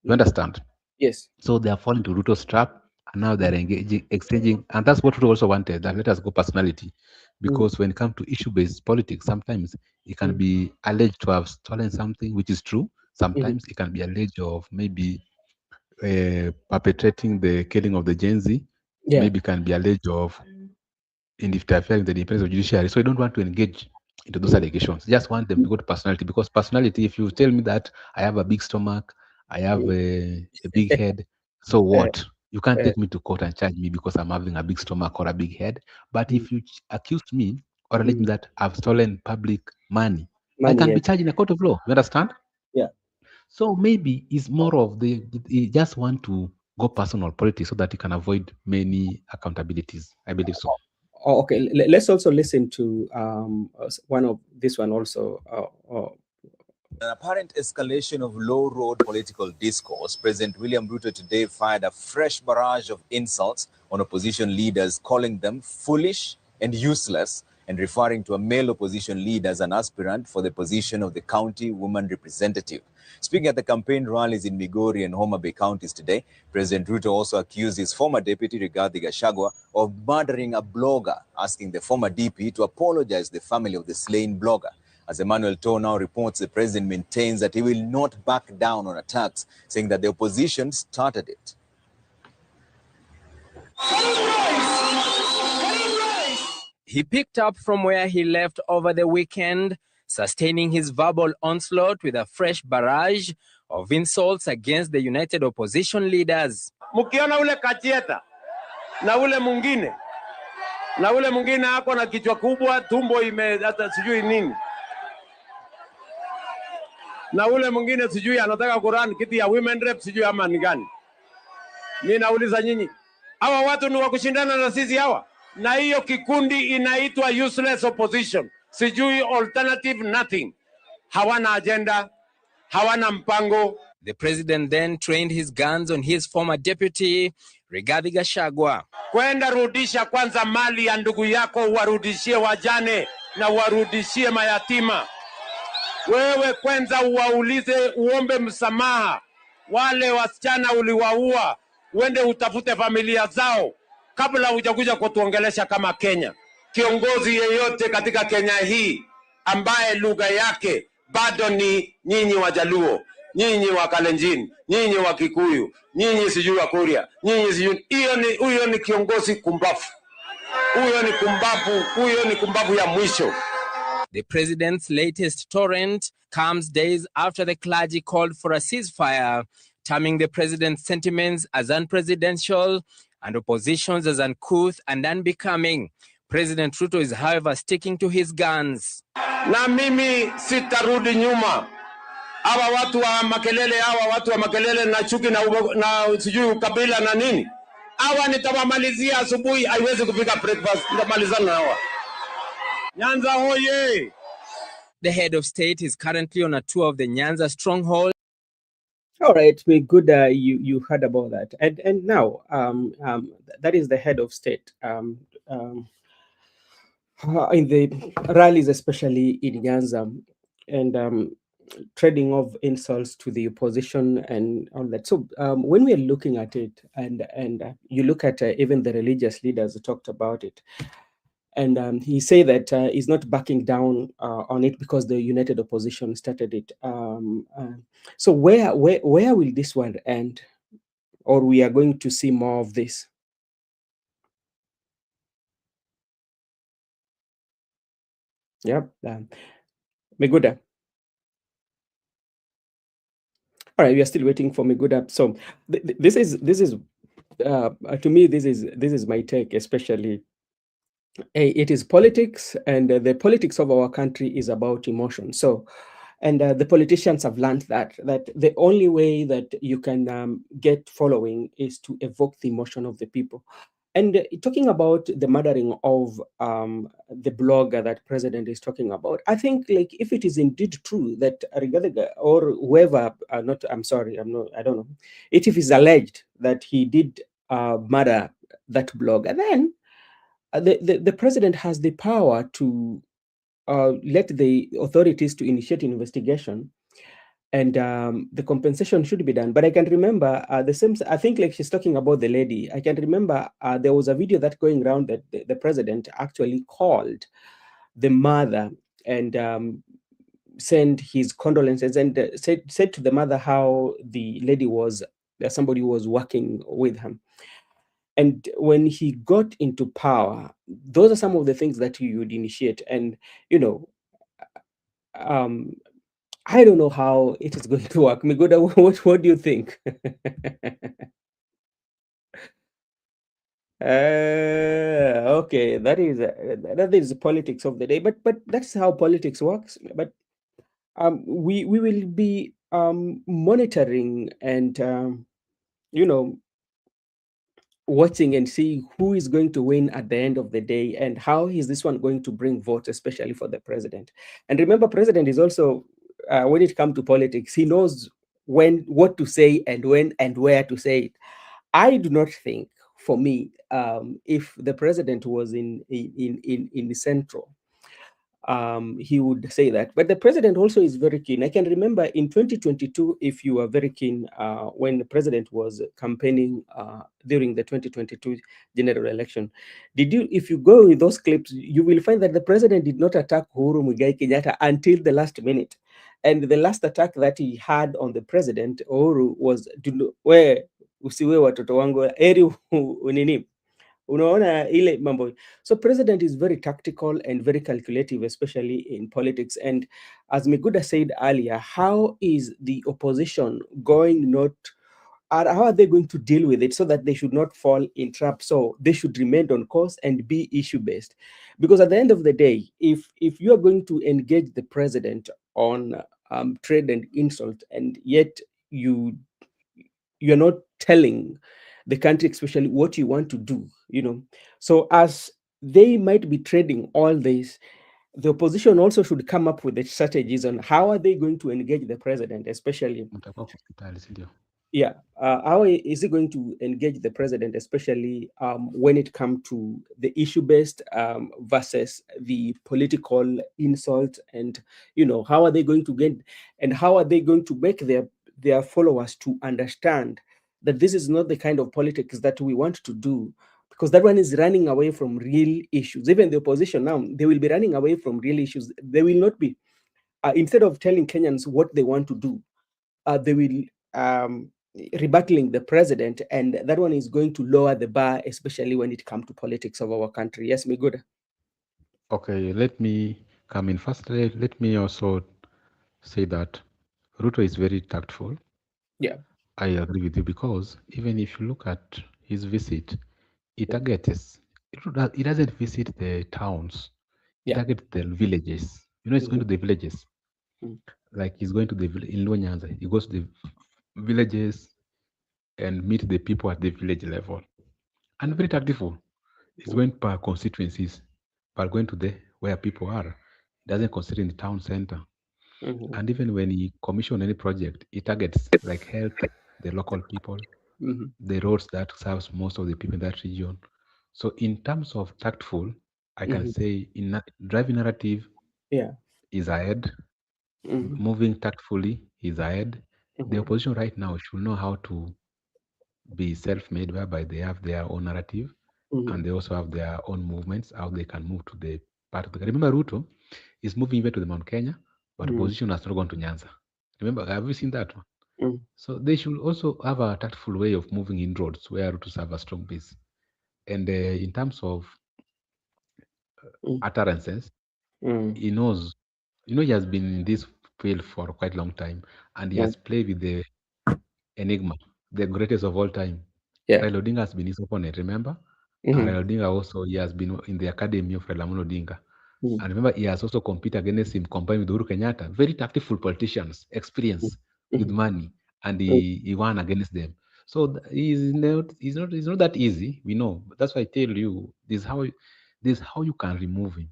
You understand? Yes. So they are falling to Ruto's trap, and now they're exchanging, and that's what Ruto also wanted. That let us go personality, because when it comes to issue-based politics, sometimes it can be alleged to have stolen something, which is true. Sometimes it can be alleged of maybe perpetrating the killing of the Gen Z. Yeah. Maybe can be alleged of interfering in the independence of judiciary. So I don't want to engage into those allegations. Just want them to go to personality, because personality, if you tell me that I have a big stomach, I have a big head, so what? You can't take me to court and charge me because I'm having a big stomach or a big head. But if you accuse me or allege me that I've stolen public money, I can be charged in a court of law. You understand? Yeah. So maybe it's more of they just want to go personal politics so that you can avoid many accountabilities. I believe so. Oh, okay. Let's also listen to one of this one also. An apparent escalation of low-road political discourse, President William Ruto today fired a fresh barrage of insults on opposition leaders, calling them foolish and useless, and referring to a male opposition leader as an aspirant for the position of the county woman representative. Speaking at the campaign rallies in Migori and Homa Bay counties today, President Ruto also accused his former deputy, Rigathi Gachagua, of murdering a blogger, asking the former DP to apologize to the family of the slain blogger. As Emmanuel Toh now reports, the president maintains that he will not back down on attacks, saying that the opposition started it. He picked up from where he left over the weekend, sustaining his verbal onslaught with a fresh barrage of insults against the united opposition leaders. Mkiona ule Kachieta na ule mwingine ako na kichwa kubwa, tumbo hata sijui nini, na ule mwingine sijui anataka Quran kiti ya women rep sijui ama ni gani. Mimi nauliza nyinyi, hawa watu ni wa kushindana na sisi hawa? Na hiyo kikundi inaitwa useless opposition, sijui alternative nothing. Hawana agenda, hawana mpango. The president then trained his guns on his former deputy, Rigathi Gachagua. Kwenda rudisha kwanza mali ya ndugu yako, warudishie wajane na warudishie mayatima. Wewe kwanza uwaulize, uombe msamaha wale wasichana uliwaua, uende utafute familia zao kabla hujakuja kutuongelesha kama Kenya. Kiongozi yeyote katika Kenya hii ambaye lugha yake bado ni nyinyi Wajaluo, nyinyi wa Kalenjin, nyinyi wa Kikuyu, nyinyi sijui wa Kuria, nyinyi sijui, huyo ni kiongozi kumbafu. Huyo ni kumbafu ya mwisho. The president's latest torrent comes days after the clergy called for a ceasefire, terming the president's sentiments as unpresidential and oppositions as uncouth and unbecoming. President Ruto is, however, sticking to his guns. Na mimi sitarudi nyuma. Hawa watu wa makelele na chuki na sijui ukabila na nini, hawa nitawamalizia asubuhi, haiwezi kufika breakfast, nitamalizana na hawa. Nyanza hoye! The head of state is currently on a tour of the Nyanza stronghold. All right, we good. You heard about that, and now that is the head of state in the rallies, especially in Nyanza, and trading of insults to the opposition and all that. So when we are looking at it, and you look at even the religious leaders talked about it. And he said that he's not backing down on it because the united opposition started it. So where will this one end, or we are going to see more of this? Yep. Miguda. All right, we are still waiting for Miguda. So this is to me, this is my take, especially. It is politics, and the politics of our country is about emotion. So, and the politicians have learned that the only way that you can get following is to evoke the emotion of the people. And talking about the murdering of the blogger that president is talking about, I think like if it is indeed true that Rigathi or whoever, I don't know, if it is alleged that he did murder that blogger, then the president has the power to let the authorities to initiate investigation, and the compensation should be done. But I can remember the same, I think like she's talking about the lady. I can remember there was a video that going around that the president actually called the mother and sent his condolences and said to the mother how the lady was, somebody who was working with him. And when he got into power, those are some of the things that you would initiate. And, you know, I don't know how it is going to work. Miguda, what do you think? Okay, that is politics of the day, but that's how politics works. But we will be monitoring and you know, watching and see who is going to win at the end of the day, and how is this one going to bring votes, especially for the president. And remember, president is also when it comes to politics, he knows what to say and when and where to say it. I do not think, for me, if the president was in the central, he would say that. But the president also is very keen. I can remember in 2022, if you were very keen, when the president was campaigning during the 2022 general election, if you go with those clips, you will find that the president did not attack Uhuru Muigai Kenyatta until the last minute. And the last attack that he had on the president, Uhuru, was, where usiwe watoto wangu, eri unini. Unaona ile mambo. So president is very tactical and very calculative, especially in politics. And as Miguda said earlier, how is the opposition how are they going to deal with it so that they should not fall in traps? So they should remain on course and be issue-based. Because at the end of the day, if you are going to engage the president on trade and insult, and yet you're not telling the country, especially, what you want to do, so as they might be trading all this, the opposition also should come up with the strategies on how are they going to engage the president, especially how is he going to engage the president, especially when it comes to the issue-based versus the political insult, and how are they going to get, and how are they going to make their followers to understand that this is not the kind of politics that we want to do, because that one is running away from real issues. Even the opposition now, they will be running away from real issues. They will not be, instead of telling Kenyans what they want to do, they will rebattling the president, and that one is going to lower the bar, especially when it comes to politics of our country. Yes, Miguda. Okay, let me come in first. Let me also say that Ruto is very tactful. Yeah, I agree with you, because even if you look at his visit, he targets. He doesn't visit the towns. He targets the villages. He's going to the villages. Like he's going to the village in Nyanza. He goes to the villages and meet the people at the village level. And very tactful. He's going per constituencies, but going to where people are. He doesn't consider in the town center. And even when he commissions any project, he targets like health, the local people, the roads that serves most of the people in that region. So in terms of tactful, I can say in driving narrative, is ahead. Moving tactfully is ahead. The opposition right now should know how to be self-made, whereby they have their own narrative and they also have their own movements, how they can move to the part of the. Remember, Ruto is moving even to the Mount Kenya, but opposition has not gone to Nyanza. Remember, have you seen that one? So they should also have a tactful way of moving in roads where Ruto have a strong base. And in terms of utterances, he knows, he has been in this field for quite a long time, and he has played with the enigma, the greatest of all time. Raila Odinga has been his opponent, remember? And Raila Odinga also, he has been in the academy of Raila Amolo Odinga. And remember, he has also competed against him, combined with Uhuru Kenyatta. Very tactful politicians, experience with money, and he won against them. So it's not that easy. We know, but that's why I tell you this how you can remove him,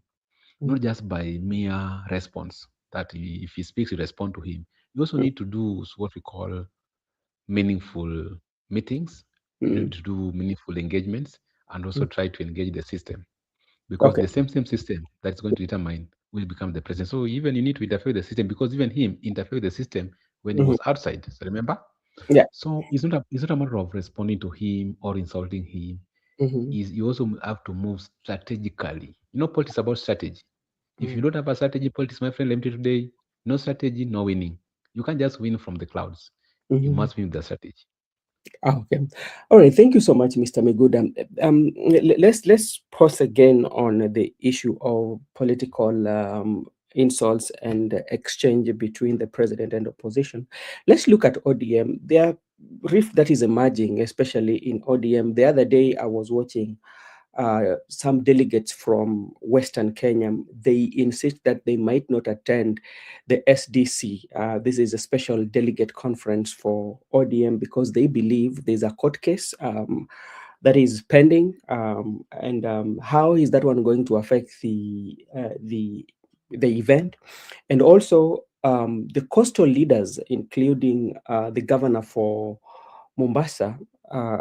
not just by mere response. That if he speaks, you respond to him. You also need to do what we call meaningful meetings. You need to do meaningful engagements, and also try to engage the system, because Okay. the same system that's going to determine will become the president. So even you need to interfere with the system, because even him interfered with the system when he was outside. So remember. Yeah. So it's not a matter of responding to him or insulting him. Is you also have to move strategically. You know, politics is about strategy. If you don't have a strategy, politics, my friend, let me tell you today, no strategy, no winning. You can't just win from the clouds. You must win with the strategy. Okay. All right. Thank you so much, Mr. Meguda. Let's pause again on the issue of political insults and exchange between the president and opposition. Let's look at ODM. There rift that is emerging, especially in ODM. The other day, I was watching some delegates from Western Kenya. They insist that they might not attend the SDC. This is a special delegate conference for ODM because they believe there's a court case that is pending. And how is that one going to affect the event? And also, the coastal leaders, including the governor for Mombasa,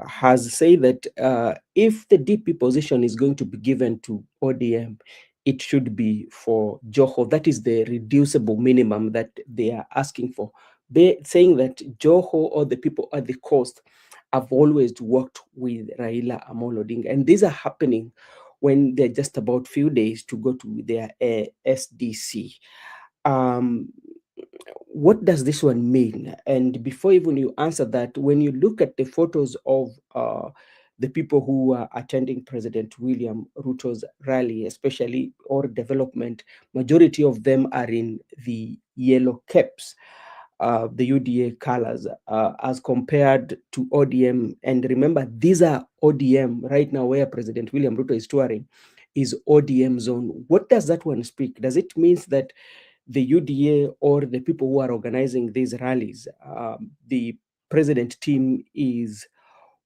has said that if the DP position is going to be given to ODM, it should be for Joho. That is the reducible minimum that they are asking for. They saying that Joho or the people at the coast have always worked with Raila Amolo Odinga, and these are happening when they're just about few days to go to their SDC. Um, what does this one mean? And before even you answer that, when you look at the photos of the people who are attending President William Ruto's rally, especially or development, majority of them are in the yellow caps, the UDA colors, as compared to ODM. And remember, these are ODM right now, where President William Ruto is touring, is ODM zone. What does that one speak? Does it mean that the UDA or the people who are organizing these rallies, the president team is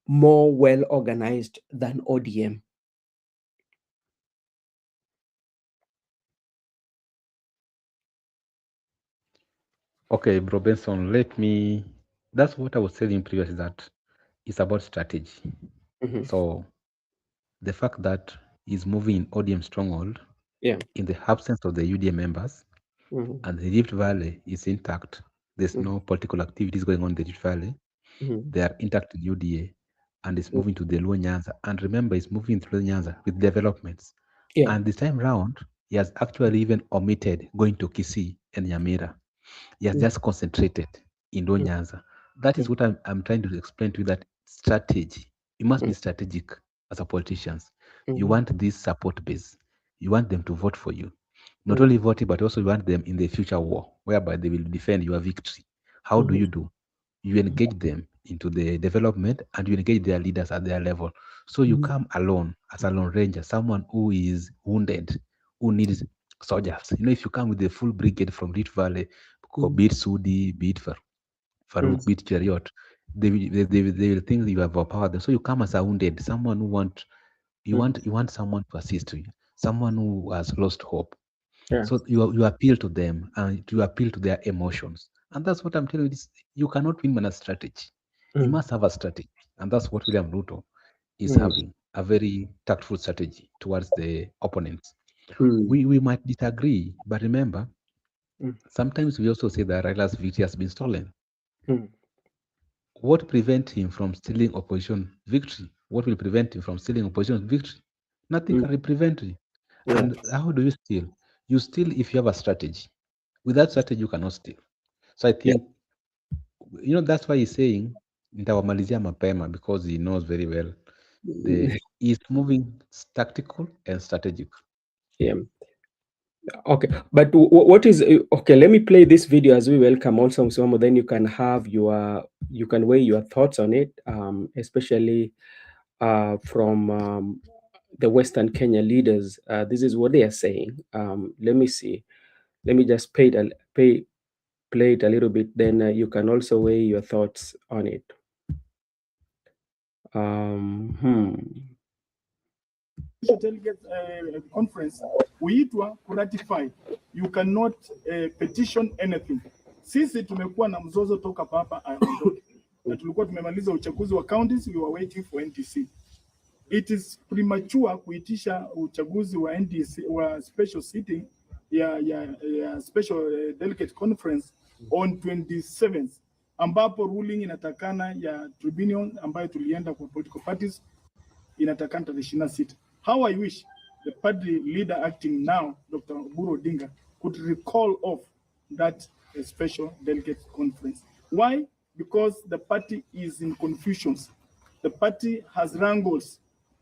more well organized than ODM? Okay, Bro Benson, that's what I was saying previously, that it's about strategy. So the fact that he's moving in ODM stronghold, in the absence of the UDA members, and the Rift Valley is intact, there's no political activities going on in the Rift Valley, they are intact in UDA, and it's moving to the Luo Nyanza. And remember, it's moving to Luo Nyanza with developments. And this time round, he has actually even omitted going to Kisii and Nyamira. He has just concentrated in Luo Nyanza. That is what I'm trying to explain to you, that strategy. You must be strategic as a politicians. You want this support base. You want them to vote for you. Not only voting, but also you want them in the future war, whereby they will defend your victory. How do? You engage them into the development, and you engage their leaders at their level. So you come alone as a lone ranger, someone who is wounded, who needs soldiers. You know, if you come with the full brigade from Rift Valley, be it Sudi, be it Farouk, be it Chariot, they will think that you have overpowered them. So you come as a wounded, someone who you want someone to assist you, someone who has lost hope. So you appeal to them, and you appeal to their emotions. And that's what I'm telling you. You cannot win with a strategy. You must have a strategy. And that's what William Ruto is having, a very tactful strategy towards the opponents. We might disagree, but remember, sometimes we also say that Raila's victory has been stolen. What prevents him from stealing opposition victory? What will prevent him from stealing opposition victory? Nothing can prevent you. And how do you steal? You steal if you have a strategy. Without strategy, you cannot steal. So I think, that's why he's saying, nitawamalizia mapema, because he knows very well he's moving tactical and strategic. Yeah. Okay, but what is okay? Let me play this video as we welcome also Msimamo. Then you can have you can weigh your thoughts on it, especially from the Western Kenya leaders. This is what they are saying. Let me see. Let me just play it a little bit. Then you can also weigh your thoughts on it. Delegate conference huitwa kuratify. You cannot petition anything. Sisi tumekuwa na mzozo toka papa na tulikuwa tumemaliza uchaguzi wa counties, we were waiting for NDC. It is premature kuitisha uchaguzi wa NDC wa special sitting ya special delegate conference on 27th, ambapo ruling inatakana ya tribunal ambayo tulienda kwa political parties inatakana tarehe 26. How I wish the party leader acting now, Dr. Oburu Odinga, could recall off that special delegate conference. Why? Because the party is in confusions. The party has wrangles.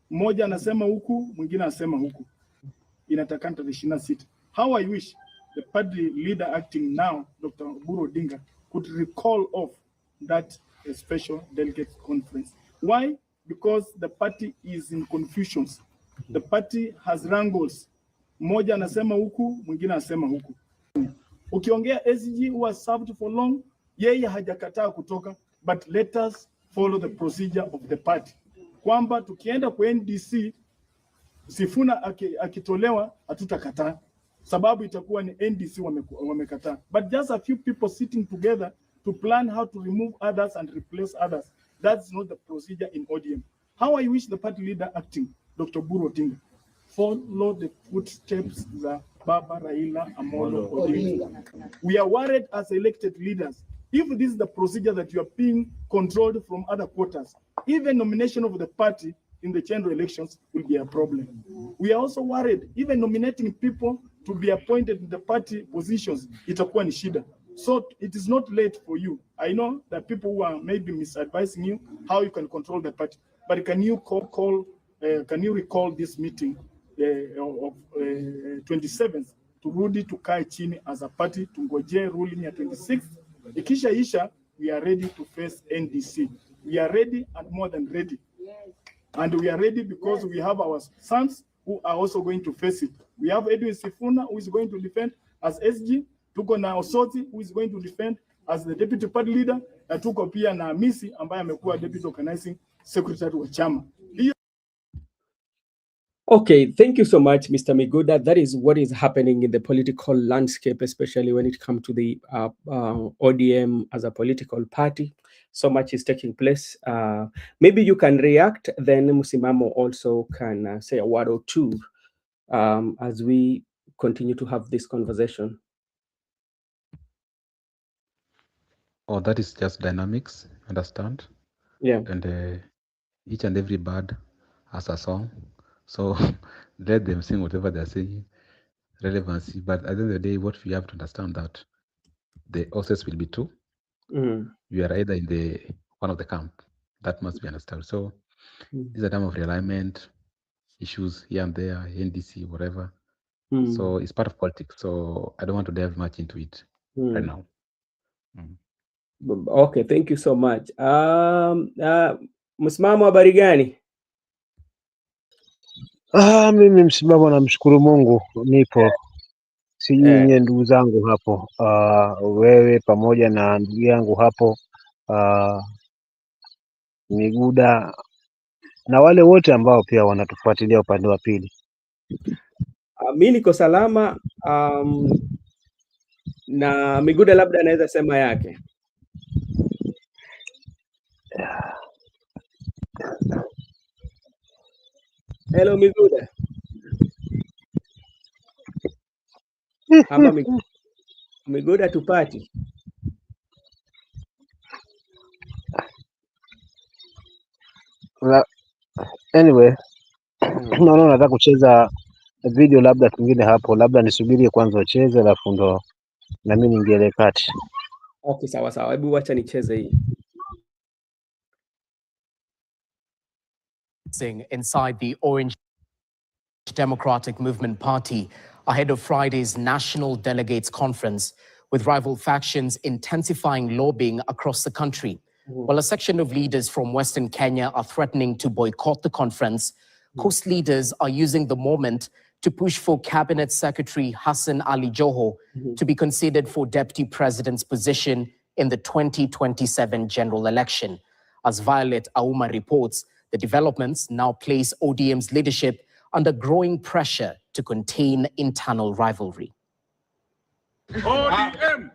Mmoja anasema huku, mwingine anasema huku. Inatakana tarehe 26. How I wish the party leader acting now, Dr. Oburu Odinga, could recall off that special delegate conference. Why? Because the party is in confusions. The party has wrangles. Mmoja anasema huku, mwingine anasema huku. Ukiongea SG was served for long, yeye hajakataa kutoka, but let us follow the procedure of the party. Kwamba tukienda kwa NDC, Sifuna akitolewa hatutakataa, sababu itakuwa ni NDC wamekataa. But just a few people sitting together to plan how to remove others and replace others, that's not the procedure in ODM. How I wish the party leader acting, Dr. Oburu Odinga, follow the footsteps of Baba Raila Amolo Odinga. We are worried as elected leaders. If this is the procedure that you are being controlled from other quarters, even nomination of the party in the general elections will be a problem. We are also worried, even nominating people to be appointed in the party positions, itakuwa ni shida. So it is not late for you. I know that people who are maybe misadvising you how you can control the party, but can you can you recall this meeting of 27th turudi tukae chini as a party tungoje ruling ya 26th. Ikisha isha, we are ready to face NDC. We are ready and more than ready. And we are ready because we have our sons who are also going to face it. We have Edwin Sifuna who is going to defend as SG. Tuko na Osoti who is going to defend as the deputy party leader. Na tuko pia na Misi ambaye amekuwa deputy organizing secretary wa chama. Okay, thank you so much, Mr. Miguda. That is what is happening in the political landscape, especially when it comes to the ODM as a political party. So much is taking place. Maybe you can react, then Musimamo also can say a word or two as we continue to have this conversation. Oh, that is just dynamics, understand? Yeah. And each and every bird has a song. So let them sing whatever they're saying, relevancy. But at the end of the day, what we have to understand that the process will be two. You are either in the one of the camp. That must be understood. So this is a time of realignment, issues here and there, NDC, whatever. So it's part of politics. So I don't want to delve much into it right now. Okay, thank you so much. Msimamo habari gani? Mimi msimamo, namshukuru Mungu nipo. Sijui nyie ndugu zangu hapo, wewe pamoja na ndugu yangu hapo Miguda na wale wote ambao pia wanatufuatilia upande wa pili. Mimi niko salama, na Miguda labda anaweza sema yake. Hello Miguda. Hapa Miguda tupati. Anyway, naona nataka kucheza video labda kingine hapo, labda nisubirie kwanza wacheze alafu ndo na mimi niingie kati. Okay, sawa sawa. Hebu wacha nicheze hii. Inside the Orange Democratic Movement Party ahead of Friday's National Delegates Conference, with rival factions intensifying lobbying across the country. While a section of leaders from Western Kenya are threatening to boycott the conference, Coast leaders are using the moment to push for Cabinet Secretary Hassan Ali Joho to be considered for Deputy President's position in the 2027 general election. As Violet Auma reports, The developments now place ODM's leadership under growing pressure to contain internal rivalry. ODM.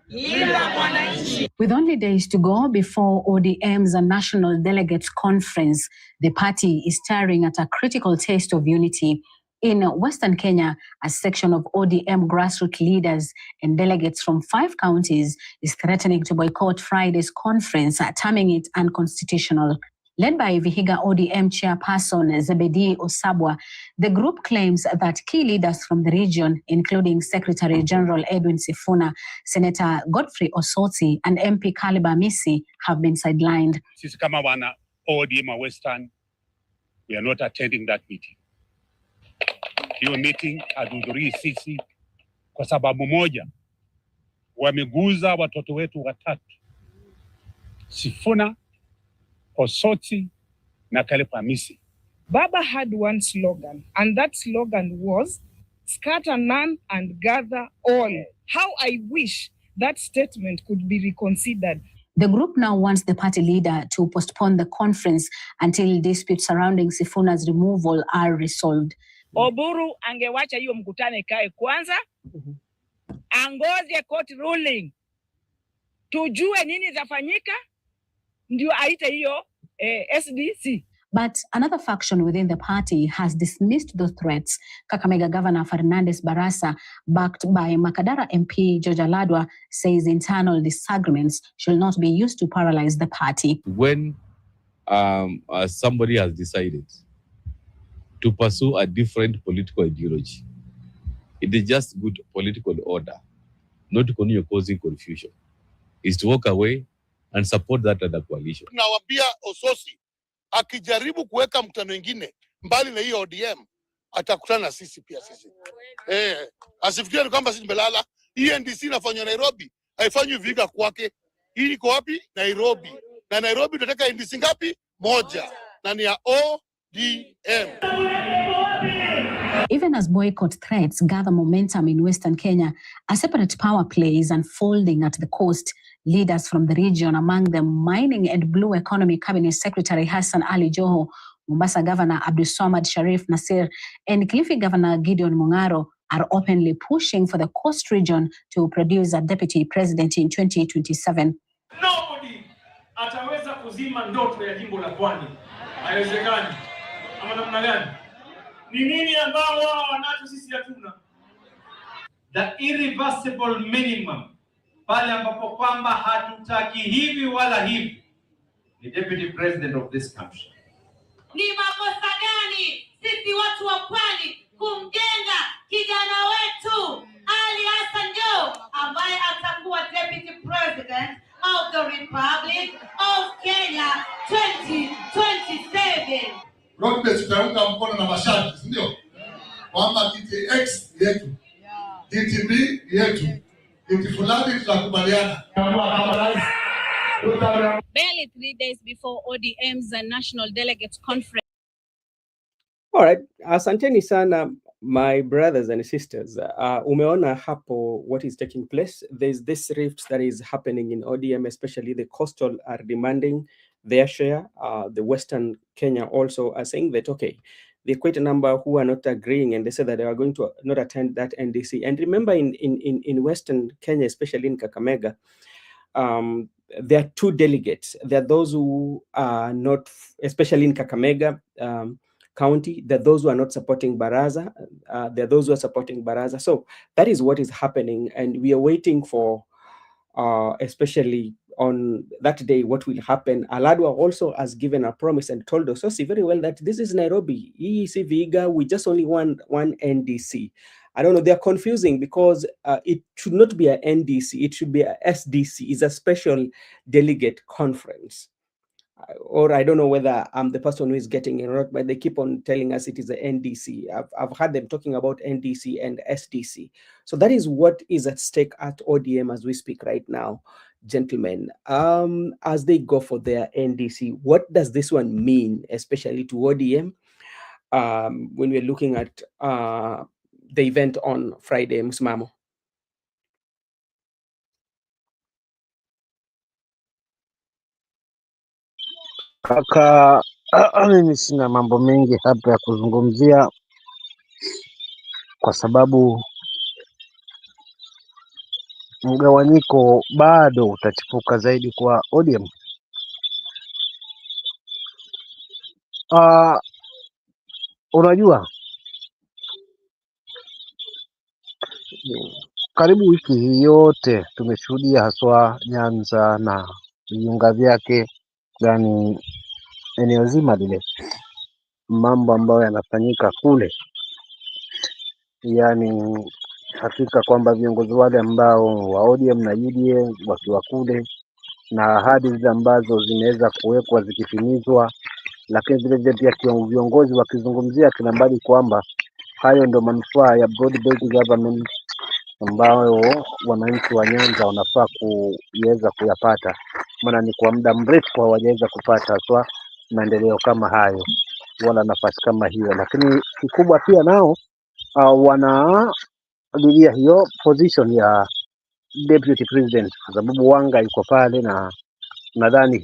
With only days to go before ODM's National Delegates Conference, the party is staring at a critical test of unity. In Western Kenya, a section of ODM grassroots leaders and delegates from 5 counties is threatening to boycott Friday's conference, terming it unconstitutional. Led by Vihiga ODM chairperson Zebedee Osabwa, the group claims that key leaders from the region, including Secretary General Edwin Sifuna, Senator Godfrey Osoti, and MP Kaliba Misi, have been sidelined. Sisi kama wana ODM Western, we are not attending that meeting. Hiyo meeting hatuhudhurii sisi kwa sababu moja, wameguza watoto wetu watatu, Sifuna, Osoti na Kaliba Misi. Baba had one slogan, and that slogan was, scatter none and gather all. How I wish that statement could be reconsidered. The group now wants the party leader to postpone the conference until disputes surrounding Sifuna's removal are resolved. Oburu angewacha hiyo mkutano ikae kwanza, angoje court ruling, tujue nini zafanyika, ndio aite hiyo SDC. But another faction within the party has dismissed the threats. Kakamega Governor Fernandes Barasa, backed by Makadara MP George Aladwa, says internal disagreements should not be used to paralyze the party. When somebody has decided to pursue a different political ideology, it is just good political order, not to continue causing confusion, is to walk away and support that other coalition. Nawambia Ososi, akijaribu kuweka mkutano mwingine mbali na hiyo ODM, atakutana na sisi pia sisi. Asifikirie kwamba sisi tumelala. Hii NDC inafanywa Nairobi, haifanywi Vihiga kwake. Hii iko wapi? Nairobi. Na Nairobi tunataka NDC ngapi? Moja. Na ni ya ODM. Even as boycott threats gather momentum in Western Kenya, a separate power play is unfolding at the coast. Leaders from the region, among them Mining and Blue Economy Cabinet Secretary Hassan Ali Joho, Mombasa Governor Abdulswamad Sharif Nasir, and Kilifi Governor Gideon Mungaro, are openly pushing for the coast region to produce a deputy president in 2027. Nobody ataweza kuzima ndoto ya jimbo la Pwani. Haiwezekani. Ama namna gani? Ni nini ambao wao wanacho sisi hatuna? The irreversible minimum, pale ambapo kwamba hatutaki hivi wala hivi, ni deputy president of this country. Ni makosa gani sisi watu wa Pwani kumjenga kijana wetu Ali Hassan Joho ambaye atakuwa deputy president of the Republic of Kenya 2027? Roadbase tutaunga mkono na masharti, ndio? Kwamba kiti X yetu, kiti B yetu, kiti fulani tutakubaliana. Barely 3 days before ODM's National Delegates Conference. All right, asanteni sana my brothers and sisters. Umeona hapo what is taking place. There's this rift that is happening in ODM, especially the coastal are demanding their share. The Western Kenya also are saying that, okay, the quite a number who are not agreeing, and they say that they are going to not attend that NDC. And remember in Western Kenya, especially in Kakamega, there are 2 delegates. There are those who are not, especially in Kakamega County, there are those who are not supporting Baraza. There are those who are supporting Baraza. So that is what is happening. And we are waiting for, especially on that day, what will happen. Aladwa also has given a promise and told us very well that this is Nairobi. EEC Vihiga, we just only want one NDC. I don't know, they're confusing because it should not be a NDC, it should be a SDC. It's a special delegate conference. Or I don't know whether I'm the person who is getting it right, but they keep on telling us it is a NDC. I've heard them talking about NDC and SDC. So that is what is at stake at ODM as we speak right now, gentlemen. As they go for their NDC, what does this one mean, especially to ODM? When we're looking at the event on Friday, Msimamo. Kaka, Mimi sina mambo mengi hapa ya kuzungumzia kwa sababu mgawanyiko bado utachipuka zaidi kwa ODM. Unajua, karibu wiki hii yote tumeshuhudia haswa Nyanza na viunga vyake, yani eneo zima lile, mambo ambayo yanafanyika kule, yani hakika kwamba viongozi wale ambao wa ODM na UDA wakiwa kule na ahadi zile ambazo zimeweza kuwekwa zikitimizwa, lakini vile vile pia viongozi wakizungumzia kila mbali kwamba hayo ndio manufaa ya broad based government ambayo wananchi wa Nyanza wanafaa kuweza kuyapata, maana ni kwa muda mrefu hawajaweza kupata haswa maendeleo kama hayo wala nafasi kama hiyo. Lakini kikubwa pia nao wanalilia hiyo position ya deputy president kwa sababu Wanga yuko pale, na nadhani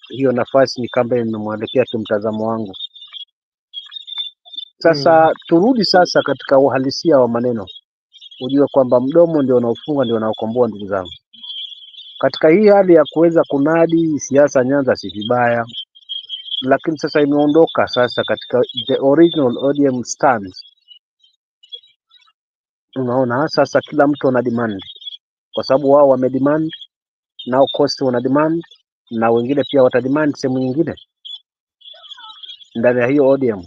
hiyo nafasi ni kama imemwelekea kimtazamo wangu. Sasa turudi sasa katika uhalisia wa maneno, ujue kwamba mdomo ndio unaofunga ndio unaokomboa, ndugu zangu. Katika hii hali ya kuweza kunadi siasa Nyanza si vibaya, lakini sasa imeondoka sasa katika the original ODM stands. Unaona, sasa kila mtu ana demand, kwa sababu wao wamedemand, nao cost wana demand, na wengine pia watademand sehemu nyingine ndani ya hiyo ODM.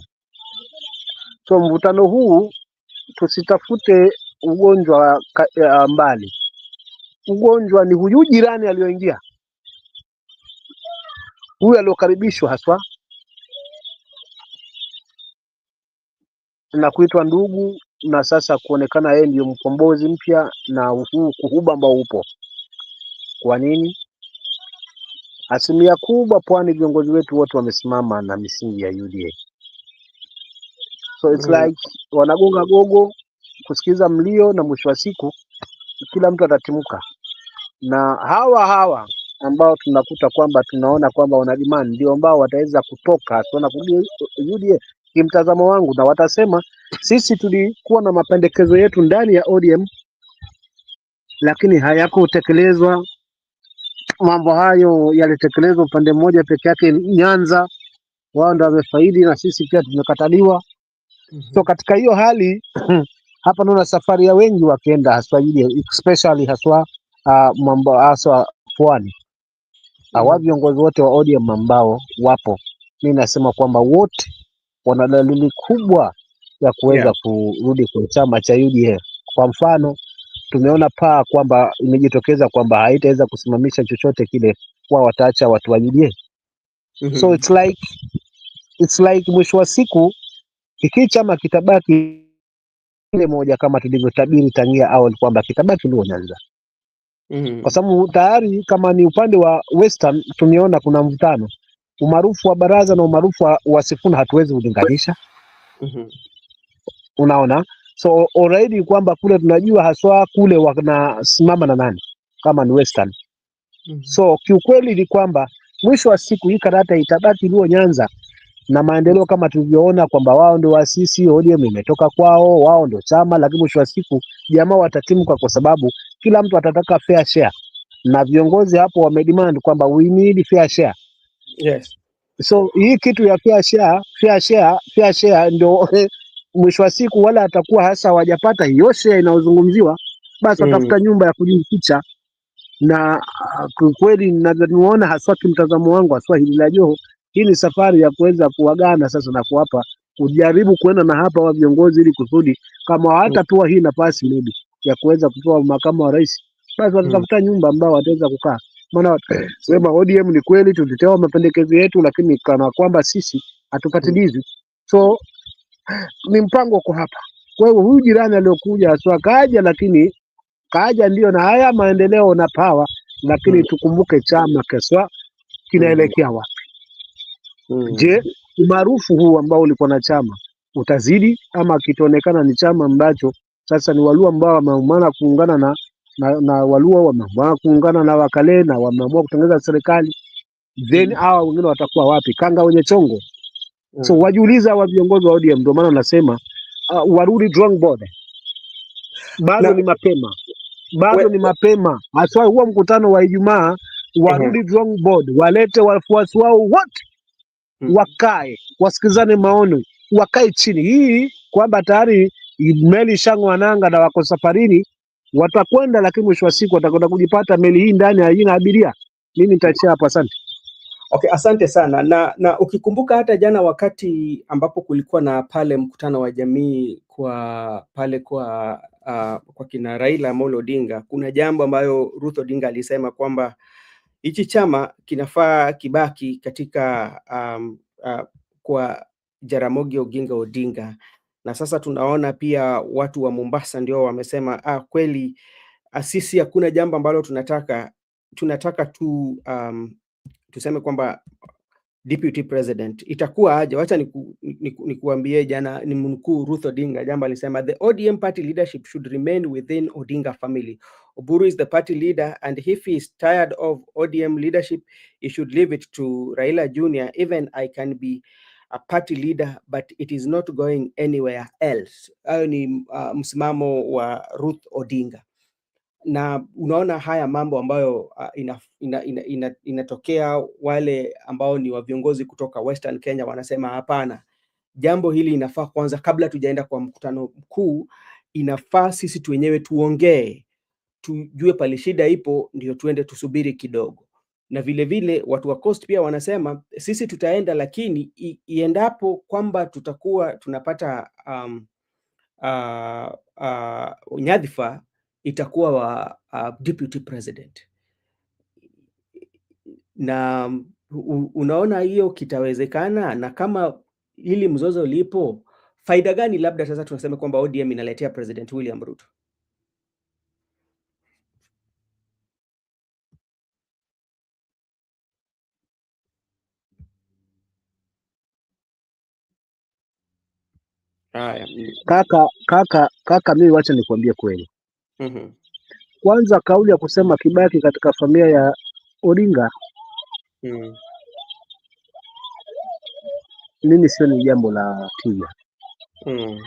So mvutano huu tusitafute ugonjwa mbali. Ugonjwa ni huyu jirani aliyoingia, huyu aliokaribishwa haswa na kuitwa ndugu, na sasa kuonekana yeye ndio mkombozi mpya na huu kuhuba ambao upo. Kwa nini? Asilimia kubwa pwani viongozi wetu wote wamesimama na misingi ya UDA. So it's like wanagonga gogo kusikiza mlio, na mwisho wa siku kila mtu atatimuka. Na hawa ambao tunakuta kwamba tunaona kwamba wana demand ndio ambao wataweza kutoka tuona kurudi UDA kimtazamo wangu, na watasema sisi tulikuwa na mapendekezo yetu ndani ya ODM lakini hayakutekelezwa. Mambo hayo yalitekelezwa upande mmoja peke yake Nyanza, wao ndio wamefaidi na sisi pia tumekataliwa. So katika hiyo hali hapa naona safari ya wengi wakienda haswa UDA, especially haswa mambo haswa pwani. Hawa viongozi wote wa ODM ambao wapo, mimi nasema kwamba wote wana dalili kubwa ya kuweza kurudi kwa chama cha UDA. Kwa mfano, tumeona kwamba imejitokeza kwamba haitaweza kusimamisha chochote kile, wao wataacha watu wa UDA. So it's like mwisho wa siku hiki chama kitabaki ile moja kama tulivyotabiri tangia awali kwamba kitabaki Luo Nyanza. Kwa sababu tayari kama ni upande wa Western tumeona kuna mvutano. Umaarufu wa Baraza na umaarufu wa Sifuna hatuwezi kulinganisha. Unaona? So already kwamba kule tunajua haswa kule wanasimama na nani kama ni Western. So kiukweli ni kwamba mwisho wa siku hii karata itabaki Luo Nyanza, na maendeleo kama tulivyoona kwamba wao ndio waasisi, ODM imetoka kwao, wao ndio chama, lakini mwisho wa siku jamaa watatimka kwa sababu kila mtu atataka fair share, na viongozi hapo wamedemand kwamba we need fair share. Yes. So hii kitu ya fair share ndio mwisho wa siku wala atakuwa hasa hawajapata hiyo share inayozungumziwa, basi watafuta nyumba ya kujificha. Na kweli ninavyoona haswa kimtazamo wangu haswa hili la Joho, hii ni safari ya kuweza kuwagana sasa na kuwapa kujaribu kuenda na hapa wa viongozi ili kusudi kama hawatapewa hii nafasi maybe ya kuweza kutoa makamu wa rais, basi watatafuta nyumba ambao wataweza kukaa. Maana sema ODM ni kweli tulitoa mapendekezo yetu, lakini kana kwamba sisi hatupatilizwi. So ni mpango uko hapa. Kwa hiyo huyu jirani aliyokuja haswa kaja, lakini kaja ndio na haya maendeleo na power, lakini tukumbuke chama keswa kinaelekea wapi. Je, umaarufu huu ambao ulikuwa na chama utazidi ama kitaonekana ni chama ambacho sasa ni Waluo ambao wameamua kuungana na Waluo, wameamua kuungana na Wakale na wameamua kutengeneza serikali, then hawa wengine watakuwa wapi? Kanga wenye chongo. So wajiuliza wa viongozi wa ODM, ndio maana nasema warudi drawing board. Bado ni mapema. Bado ni mapema. Haswa huo mkutano wa Ijumaa, warudi drawing board, walete wafuasi wao wote, wakae, wasikizane maono, wakae chini. Hii kwamba tayari meli shangwa nanga na wako safarini, watakwenda, lakini mwisho wa siku watakwenda kujipata meli hii ndani haina abiria. Mimi nitaachia hapo, asante. Okay, asante sana. Na ukikumbuka hata jana wakati ambapo kulikuwa na pale mkutano wa jamii kwa pale kwa kina Raila Amolo Odinga, kuna jambo ambayo Ruth Odinga alisema kwamba hichi chama kinafaa kibaki katika kwa Jaramogi Oginga Odinga. Na sasa tunaona pia watu wa Mombasa ndio wamesema kweli sisi hakuna jambo ambalo tunataka tu tuseme kwamba deputy president itakuwa aje. Wacha nikuambie jana ni mkuu Ruth Odinga jambo alisema, the ODM party leadership should remain within Odinga family. Oburu is the party leader and if he is tired of ODM leadership he should leave it to Raila Jr. Even I can be a party leader but it is not going anywhere else. Hayo ni msimamo wa Ruth Odinga. Na unaona haya mambo ambayo inatokea, wale ambao ni wa viongozi kutoka Western Kenya wanasema hapana, jambo hili inafaa kwanza, kabla tujaenda kwa mkutano mkuu, inafaa sisi wenyewe tuongee, tujue pale shida ipo, ndio tuende tusubiri kidogo. Na vile vile watu wa Coast pia wanasema sisi tutaenda, lakini iendapo kwamba tutakuwa tunapata nyadhifa itakuwa wa deputy president. Na unaona hiyo kitawezekana? Na kama ili mzozo lipo, faida gani labda sasa tunasema kwamba ODM inaletea President William Ruto? Haya. Kaka mimi wacha nikwambie kweli. Kwanza kauli ya kusema kibaki katika familia ya Odinga, mimi sio ni jambo la tija.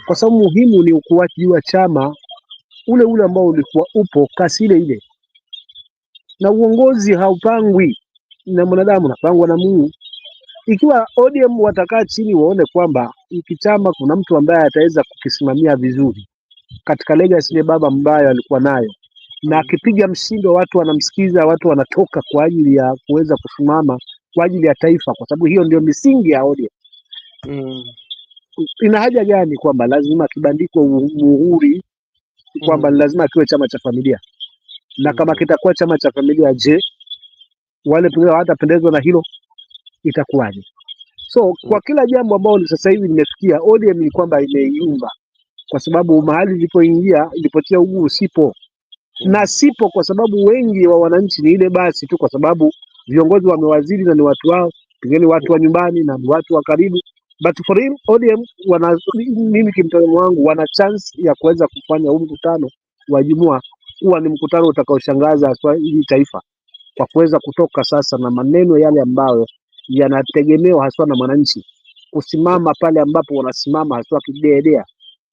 Kwa sababu muhimu ni ukuaji wa chama ule ambao ulikuwa upo kasi ile. Na uongozi haupangwi na mwanadamu, unapangwa na Mungu. Ikiwa ODM watakaa chini waone kwamba hiki chama kuna mtu ambaye ataweza kukisimamia vizuri katika legacy ile baba ambayo alikuwa nayo, na akipiga mshindo watu wanamsikiza, watu wanatoka kwa ajili ya kuweza kusimama kwa ajili ya taifa, kwa sababu hiyo ndio misingi ya ODM. Ina haja gani kwamba lazima kibandikwe muhuri kwamba lazima kiwe chama cha familia? Na kama kitakuwa chama cha familia, je, wale pengine hawatapendezwa na hilo, itakuwaje? So kwa kila jambo ambalo sasa hivi nimefikia, ODM ni kwamba imeyumba, kwa sababu mahali ilipoingia ilipotia uguu sipo. Na sipo kwa sababu wengi wa wananchi ni ile basi tu, kwa sababu viongozi wamewaziri na ni watu wao, pengine watu wa nyumbani na ni watu wa karibu. But for him, ODM mimi kimtazamo wangu wana chance ya kuweza kufanya huu mkutano wa Ijumaa kuwa ni mkutano utakaoshangaza hili taifa, kwa kuweza kutoka sasa na maneno yale ambayo yanategemewa haswa na mwananchi, kusimama pale ambapo wanasimama haswa kidedea.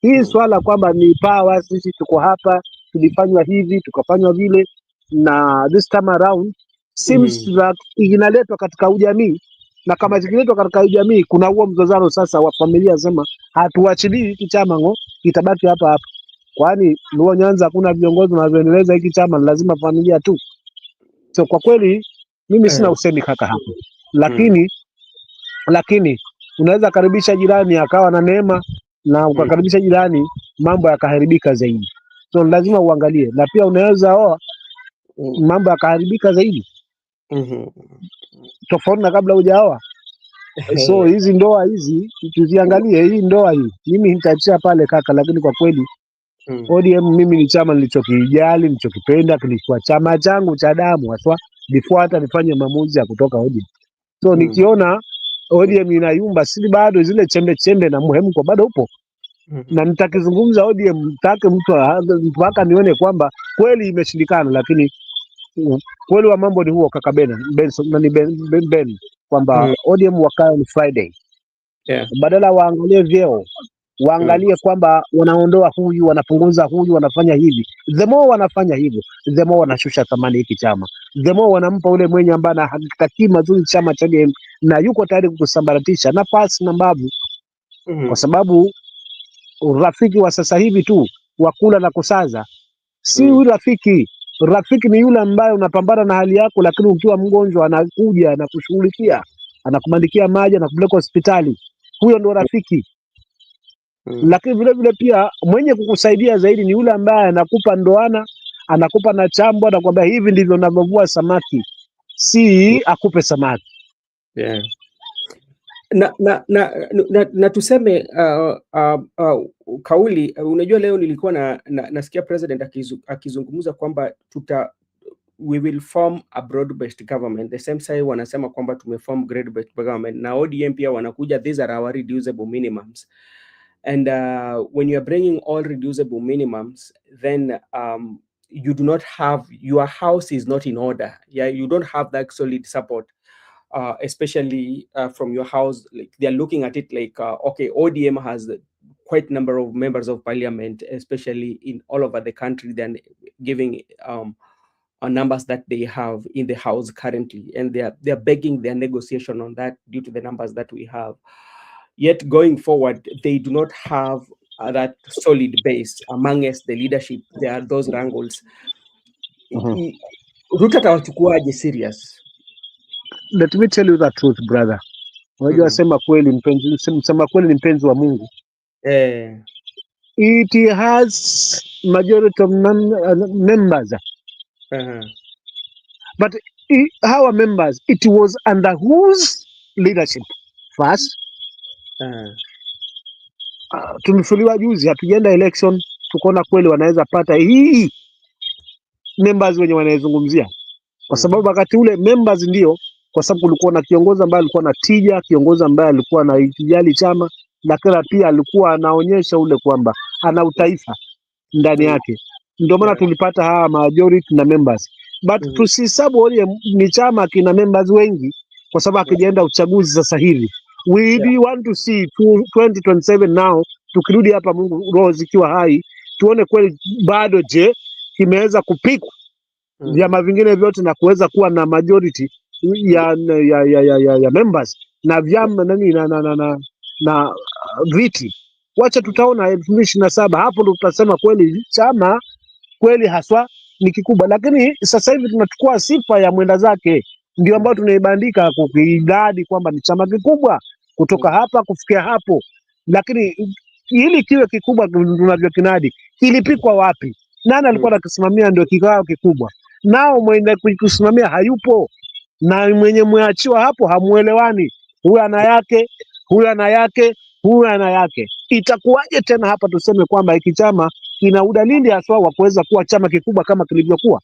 Hii swala kwamba ni power, sisi tuko hapa, tulifanywa hivi, tukafanywa vile, na this time around seems like inaletwa katika ujamii. Na kama zikiletwa katika ujamii, kuna huo mzozano sasa wa familia, sema hatuachilii hiki chama kitabaki hapa hapa. Kwani Luo Nyanza hakuna viongozi wanaoendeleza hiki chama, lazima familia tu. So kwa kweli mimi sina usemi kaka hapo. Lakini unaweza karibisha jirani akawa na neema, na ukakaribisha jirani mambo yakaharibika zaidi. So lazima uangalie, na pia unaweza oa mambo yakaharibika zaidi. Tofauti na kabla hujaoa. So hizi ndoa hizi tuziangalie, hii ndoa hii mimi nitaachia pale kaka, lakini kwa kweli ODM mimi ni chama nilichokijali, nilichokipenda, kilikuwa chama changu cha damu haswa before hata nifanye maamuzi ya kutoka ODM. So nikiona ODM inayumba, si bado zile chembe na muhemko bado upo. Na nitakizungumza ODM mtake mtu mpaka nione kwamba kweli imeshindikana, lakini kweli wa mambo ni huo kaka Benson na ni Ben kwamba ODM wakae ni Friday. Badala waangalie vyeo, waangalie kwamba wanaondoa huyu, wanapunguza huyu, wanafanya hivi. The more wanafanya hivyo, the more wanashusha thamani hiki chama. The more wanampa ule mwenye ambaye hakitakii mazuri chama cha ODM na yuko tayari kusambaratisha nafasi na mbavu. Kwa sababu urafiki wa sasa hivi tu wakula na kusaza si urafiki. Rafiki ni yule ambaye unapambana na hali yako, lakini ukiwa mgonjwa anakuja na kushughulikia, anakumandikia maji, anakupeleka hospitali. Huyo ndio rafiki. Lakini vile vile pia mwenye kukusaidia zaidi ni yule ambaye anakupa ndoana, anakupa na chambo, anakuambia hivi ndivyo unavyovua samaki, si akupe samaki. Na tuseme kauli, unajua leo nilikuwa nasikia president akizungumza kwamba we will form a broad based government. The same say wanasema kwamba tumeform grade based government, na ODM pia wanakuja these are our reducible minimums. And when you are bringing all reducible minimums, then you do not have, your house is not in order. You don't have that solid support. Especially from your house. Like they are looking at it like, okay, ODM has quite a number of members of parliament, especially in all over the country, then giving numbers that they have in the house currently, and they are begging their negotiation on that due to the numbers that we have. Yet going forward, they do not have that solid base amongst the leadership. There are those wrangles. Ruto atawachukuaje serious? Let me tell you the truth, brother. Unajua sema kweli mpenzi, sema kweli ni mpenzi wa Mungu. It has majority of members. But our members, it was under whose leadership first? Tumefuliwa juzi, hatujaenda election, tukaona kweli wanaweza pata hii members wenye wanayezungumzia. Kwa sababu wakati ule members ndio, kwa sababu kulikuwa na kiongozi ambaye alikuwa na tija, kiongozi ambaye alikuwa na kijali chama, lakini pia alikuwa anaonyesha ule kwamba ana utaifa ndani yake. Ndio maana tulipata hawa majority na members. But tusisabu ODM ni chama kina members wengi, kwa sababu akijaenda uchaguzi sasa hivi. We do want to see 2027 now, tukirudi hapa Mungu roho zikiwa hai, tuone kweli bado je kimeweza kupikwa vyama vingine vyote na kuweza kuwa na majority ya members na vyama na viti. Wacha tutaona 2027 hapo ndo tutasema kweli chama kweli haswa ni kikubwa. Lakini sasa hivi tunachukua sifa ya mwenda zake, ndio ambao tunaibandika kwa idadi kwamba ni chama kikubwa kutoka hapa kufikia hapo. Lakini ili kiwe kikubwa tunavyokinadi, kilipikwa wapi? Nani alikuwa anakisimamia ndio kikao kikubwa? Nao mwenye kusimamia hayupo, na mwenye mwachiwa hapo hamuelewani. Huyu ana yake, huyu ana yake, huyu ana yake. Itakuwaje tena hapa tuseme kwamba hiki chama kina udalili haswa wa kuweza kuwa chama kikubwa kama kilivyokuwa?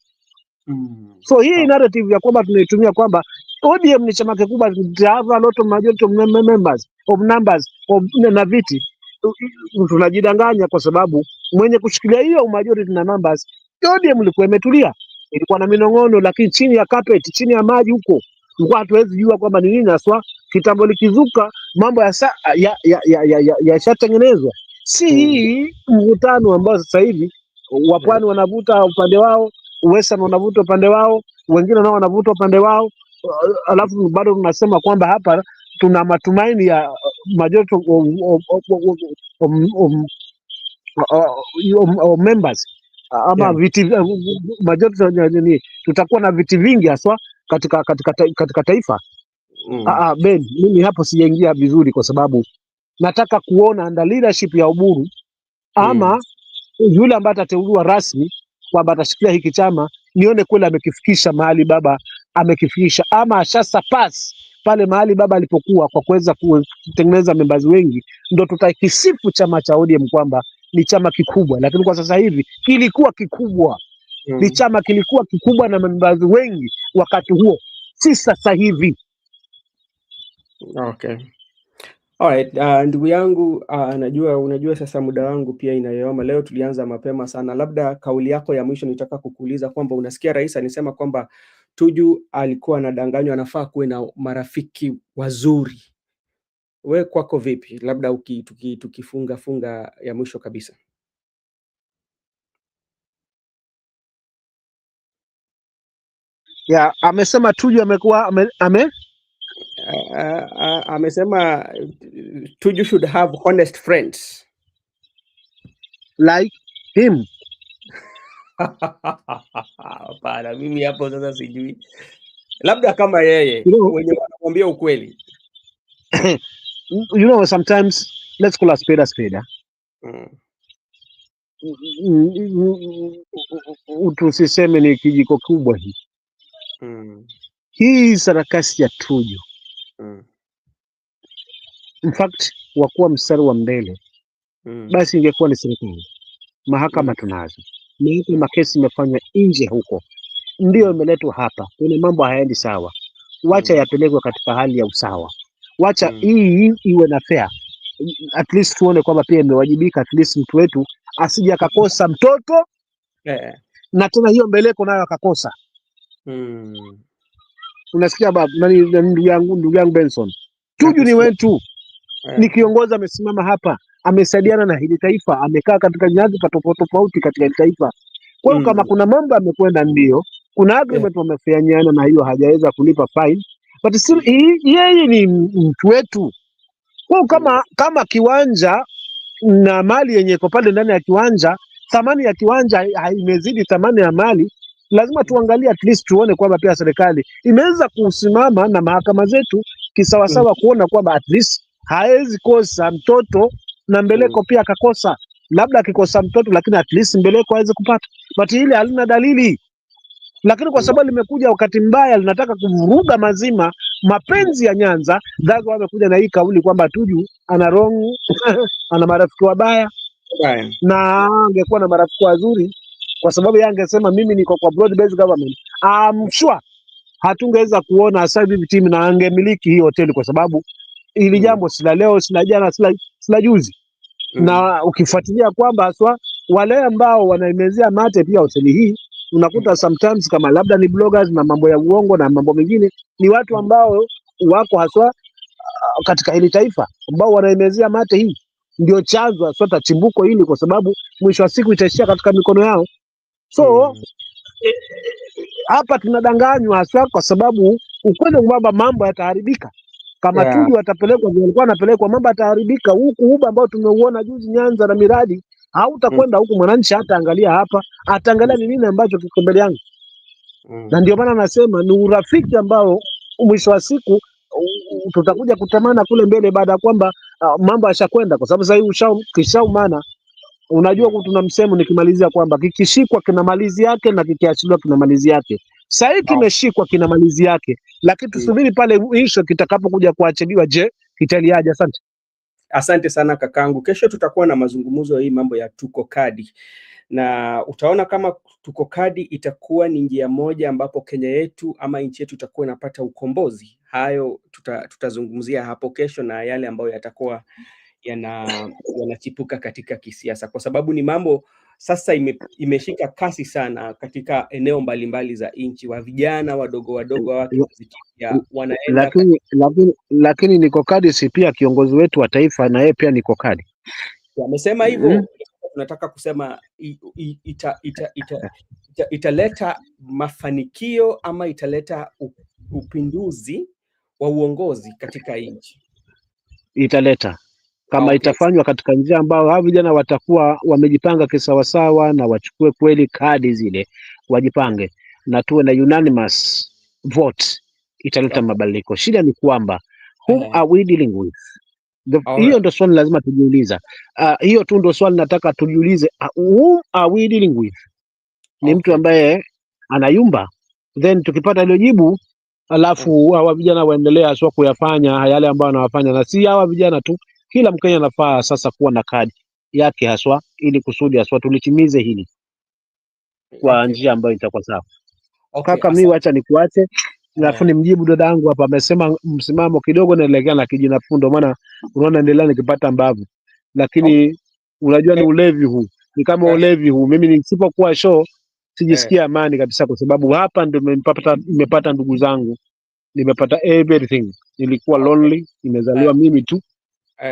So hii narrative ya kwamba tunaitumia kwamba ODM ni chama kikubwa, have a lot of majority of members of numbers of na viti, tunajidanganya, kwa sababu mwenye kushikilia hiyo majority na numbers ODM ilikuwa imetulia, ilikuwa na minong'ono, lakini chini ya carpet, chini ya maji huko ilikuwa hatuwezi jua kwamba ni nini haswa. Kitambo likizuka mambo yashatengenezwa. Si hii mvutano ambao sasa hivi wapwani wanavuta upande wao, Western wanavuta upande wao, wengine nao wanavuta upande wao, alafu bado tunasema kwamba hapa tuna matumaini ya majority of members ama viti majority, tutakuwa na viti vingi haswa katika taifa. Ben, mimi hapo sijaingia vizuri, kwa sababu nataka kuona under leadership ya Oburu ama yule ambaye atateuliwa rasmi kwamba atashikilia hiki chama, nione kweli amekifikisha mahali baba amekifikisha, ama ashasa pass pale mahali baba alipokuwa kwa kuweza kutengeneza members wengi, ndo tutakisifu chama cha ODM kwamba ni chama kikubwa. Lakini kwa sasa hivi kilikuwa kikubwa, ni chama kilikuwa kikubwa na members wengi wakati huo, si sasa hivi. Okay. Alright, ndugu yangu, unajua sasa muda wangu pia inayoyoma. Leo tulianza mapema sana. Labda kauli yako ya mwisho nitaka kukuuliza kwamba unasikia rais anisema kwamba Tuju alikuwa anadanganywa, anafaa kuwe na marafiki wazuri We kwako vipi? Labda tukifunga funga ya mwisho kabisa. Ya, amesema Tuju amekuwa amesema Tuju should have honest friends like him. Hapana, mimi hapo sasa sijui. Labda kama yeye wenye wanamwambia ukweli. You know, sometimes let's call a spade a spade. Tusiseme ni kijiko kubwa hii. Hii sarakasi ya Tuju. In fact, wakuwa mstari wa mbele. Basi ingekuwa ni serikali. Mahakama tunazo. Mahakama kesi imefanywa nje huko. Ndio imeletwa hapa. Kuna mambo hayaendi sawa. Wacha yapelekwe katika hali ya usawa. Wacha hii iwe na fair. At least tuone kwamba pia imewajibika, at least mtu wetu asije akakosa mtoto na tena hiyo mbeleko nayo akakosa. Unasikia babu, ndugu yangu Benson, Tuju ni wetu, ni kiongozi amesimama hapa, amesaidiana na hili taifa, amekaa katika nyadhifa tofauti katika hili taifa. Kwa hiyo kama kuna mambo amekwenda, ndio kuna agreement wamefanyiana na hiyo hajaweza kulipa fine, but still yeye ni mtu wetu. Kwa kama kiwanja na mali yenye iko pale ndani ya kiwanja, thamani ya kiwanja haimezidi thamani ya mali, lazima tuangalie at least tuone kwamba pia serikali imeweza kusimama na mahakama zetu kisawasawa, kuona kwamba at least haezi kosa mtoto na mbeleko pia akakosa. Labda akikosa mtoto lakini at least mbeleko aweze kupata. But ile halina dalili. Lakini kwa sababu limekuja wakati mbaya, linataka kuvuruga mazima mapenzi ya Nyanza, dhago wamekuja na hii kauli kwamba Tuju ana wrong ana marafiki wabaya. Na angekuwa na marafiki wazuri, kwa sababu yeye angesema mimi niko kwa broad based government, I'm sure hatungeweza kuona sasa hivi timu na angemiliki hii hoteli, kwa sababu ili jambo sila leo sila jana sila juzi. Na ukifuatilia kwamba haswa wale ambao wanaimezea mate pia hoteli hii, unakuta sometimes kama labda ni bloggers na mambo ya uongo na mambo mengine, ni watu ambao wako haswa katika hili taifa ambao wanaimezea mate hii. Ndio chanzo haswa chimbuko hili, kwa sababu mwisho wa siku itaishia katika mikono yao. So hapa tunadanganywa haswa, kwa sababu ukweli kwamba mambo yataharibika kama Tuju atapelekwa alikuwa anapelekwa, mambo yataharibika. Huku uba ambao tumeuona juzi Nyanza na miradi hautakwenda huku. Mwananchi hata angalia hapa, ataangalia ni nini ambacho kiko mbele yangu. Na ndio maana nasema ni urafiki ambao mwisho wa siku tutakuja kutamana kule mbele, baada ya kwamba mambo yashakwenda, kwa sababu sasa hivi kishaumana. Unajua tuna msemo nikimalizia kwamba kikishikwa kina malizi yake na kikiachiliwa kina malizi yake. Sasa hiki kimeshikwa kina malizi yake, lakini tusubiri pale mwisho kitakapokuja kuachiliwa, je, kitaliaje? Asante. Asante sana kakangu. Kesho tutakuwa na mazungumzo hii mambo ya tuko kadi, na utaona kama tuko kadi itakuwa ni njia moja ambapo Kenya yetu ama nchi yetu itakuwa inapata ukombozi. Hayo tutazungumzia hapo kesho, na yale ambayo yatakuwa yanachipuka katika kisiasa, kwa sababu ni mambo sasa imeshika kasi sana katika eneo mbalimbali za nchi. Wa vijana wadogo wake wanaenda lakini niko kadi si pia kiongozi wetu wa taifa, na yeye pia niko kadi. Wamesema hivyo. Tunataka kusema italeta mafanikio ama italeta upinduzi wa uongozi katika nchi. Italeta kama itafanywa katika njia ambao hao vijana watakuwa wamejipanga kisawasawa, na wachukue kweli kadi zile, wajipange na tuwe na unanimous vote, italeta mabadiliko. Shida ni kwamba who are we dealing with? Hiyo ndio swali lazima tujiuliza. Hiyo tu ndio swali nataka tujiulize, who are we dealing with? Ni mtu ambaye anayumba, then tukipata hilo jibu, alafu hawa vijana waendelea sio kuyafanya yale ambayo wanawafanya. Na si hawa vijana tu, kila Mkenya anafaa sasa kuwa na kadi yake haswa, ili kusudi haswa tulitimize hili kwa njia ambayo itakuwa sawa. Kaka, mimi acha nikuache, alafu nimjibu dada yangu hapa. Amesema msimamo kidogo naelekea na kijina fundo, maana unaona endelea nikipata mbavu, lakini unajua ni ulevi huu, ni kama ulevi huu. Mimi nisipokuwa show sijisikia amani kabisa, kwa sababu hapa ndio nimepata ndugu zangu, nimepata everything. Nilikuwa lonely, nimezaliwa mimi tu,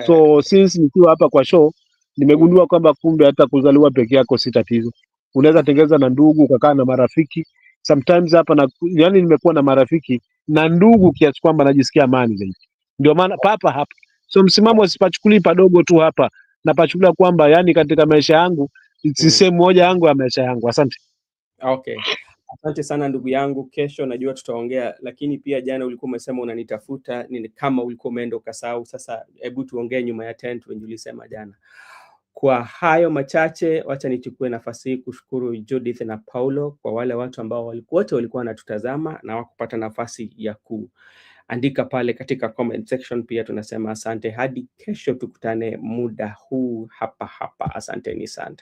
So since nikiwa hapa kwa show nimegundua kwamba kumbe hata kuzaliwa peke yako si tatizo. Unaweza tengeza na ndugu, ukakaa na marafiki. Sometimes hapa na yani nimekuwa na marafiki na ndugu kiasi kwamba najisikia amani zaidi. Ndio maana papa hapa. So msimamo sipachukuli padogo tu hapa, na pachukulia kwamba yani katika maisha yangu sehemu moja yangu ya maisha yangu. Asante. Okay. Asante sana ndugu yangu, kesho najua tutaongea, lakini pia jana ulikuwa umesema unanitafuta, ni kama ulikuwa umeenda ukasahau. Sasa hebu tuongee nyuma ya tent wenye ulisema jana. Kwa hayo machache, wacha nichukue nafasi hii kushukuru Judith na Paulo, kwa wale watu ambao wote walikuwa wanatutazama na wakupata nafasi ya kuandika pale katika comment section. Pia tunasema asante, hadi kesho tukutane muda huu hapa hapa. Asanteni sana.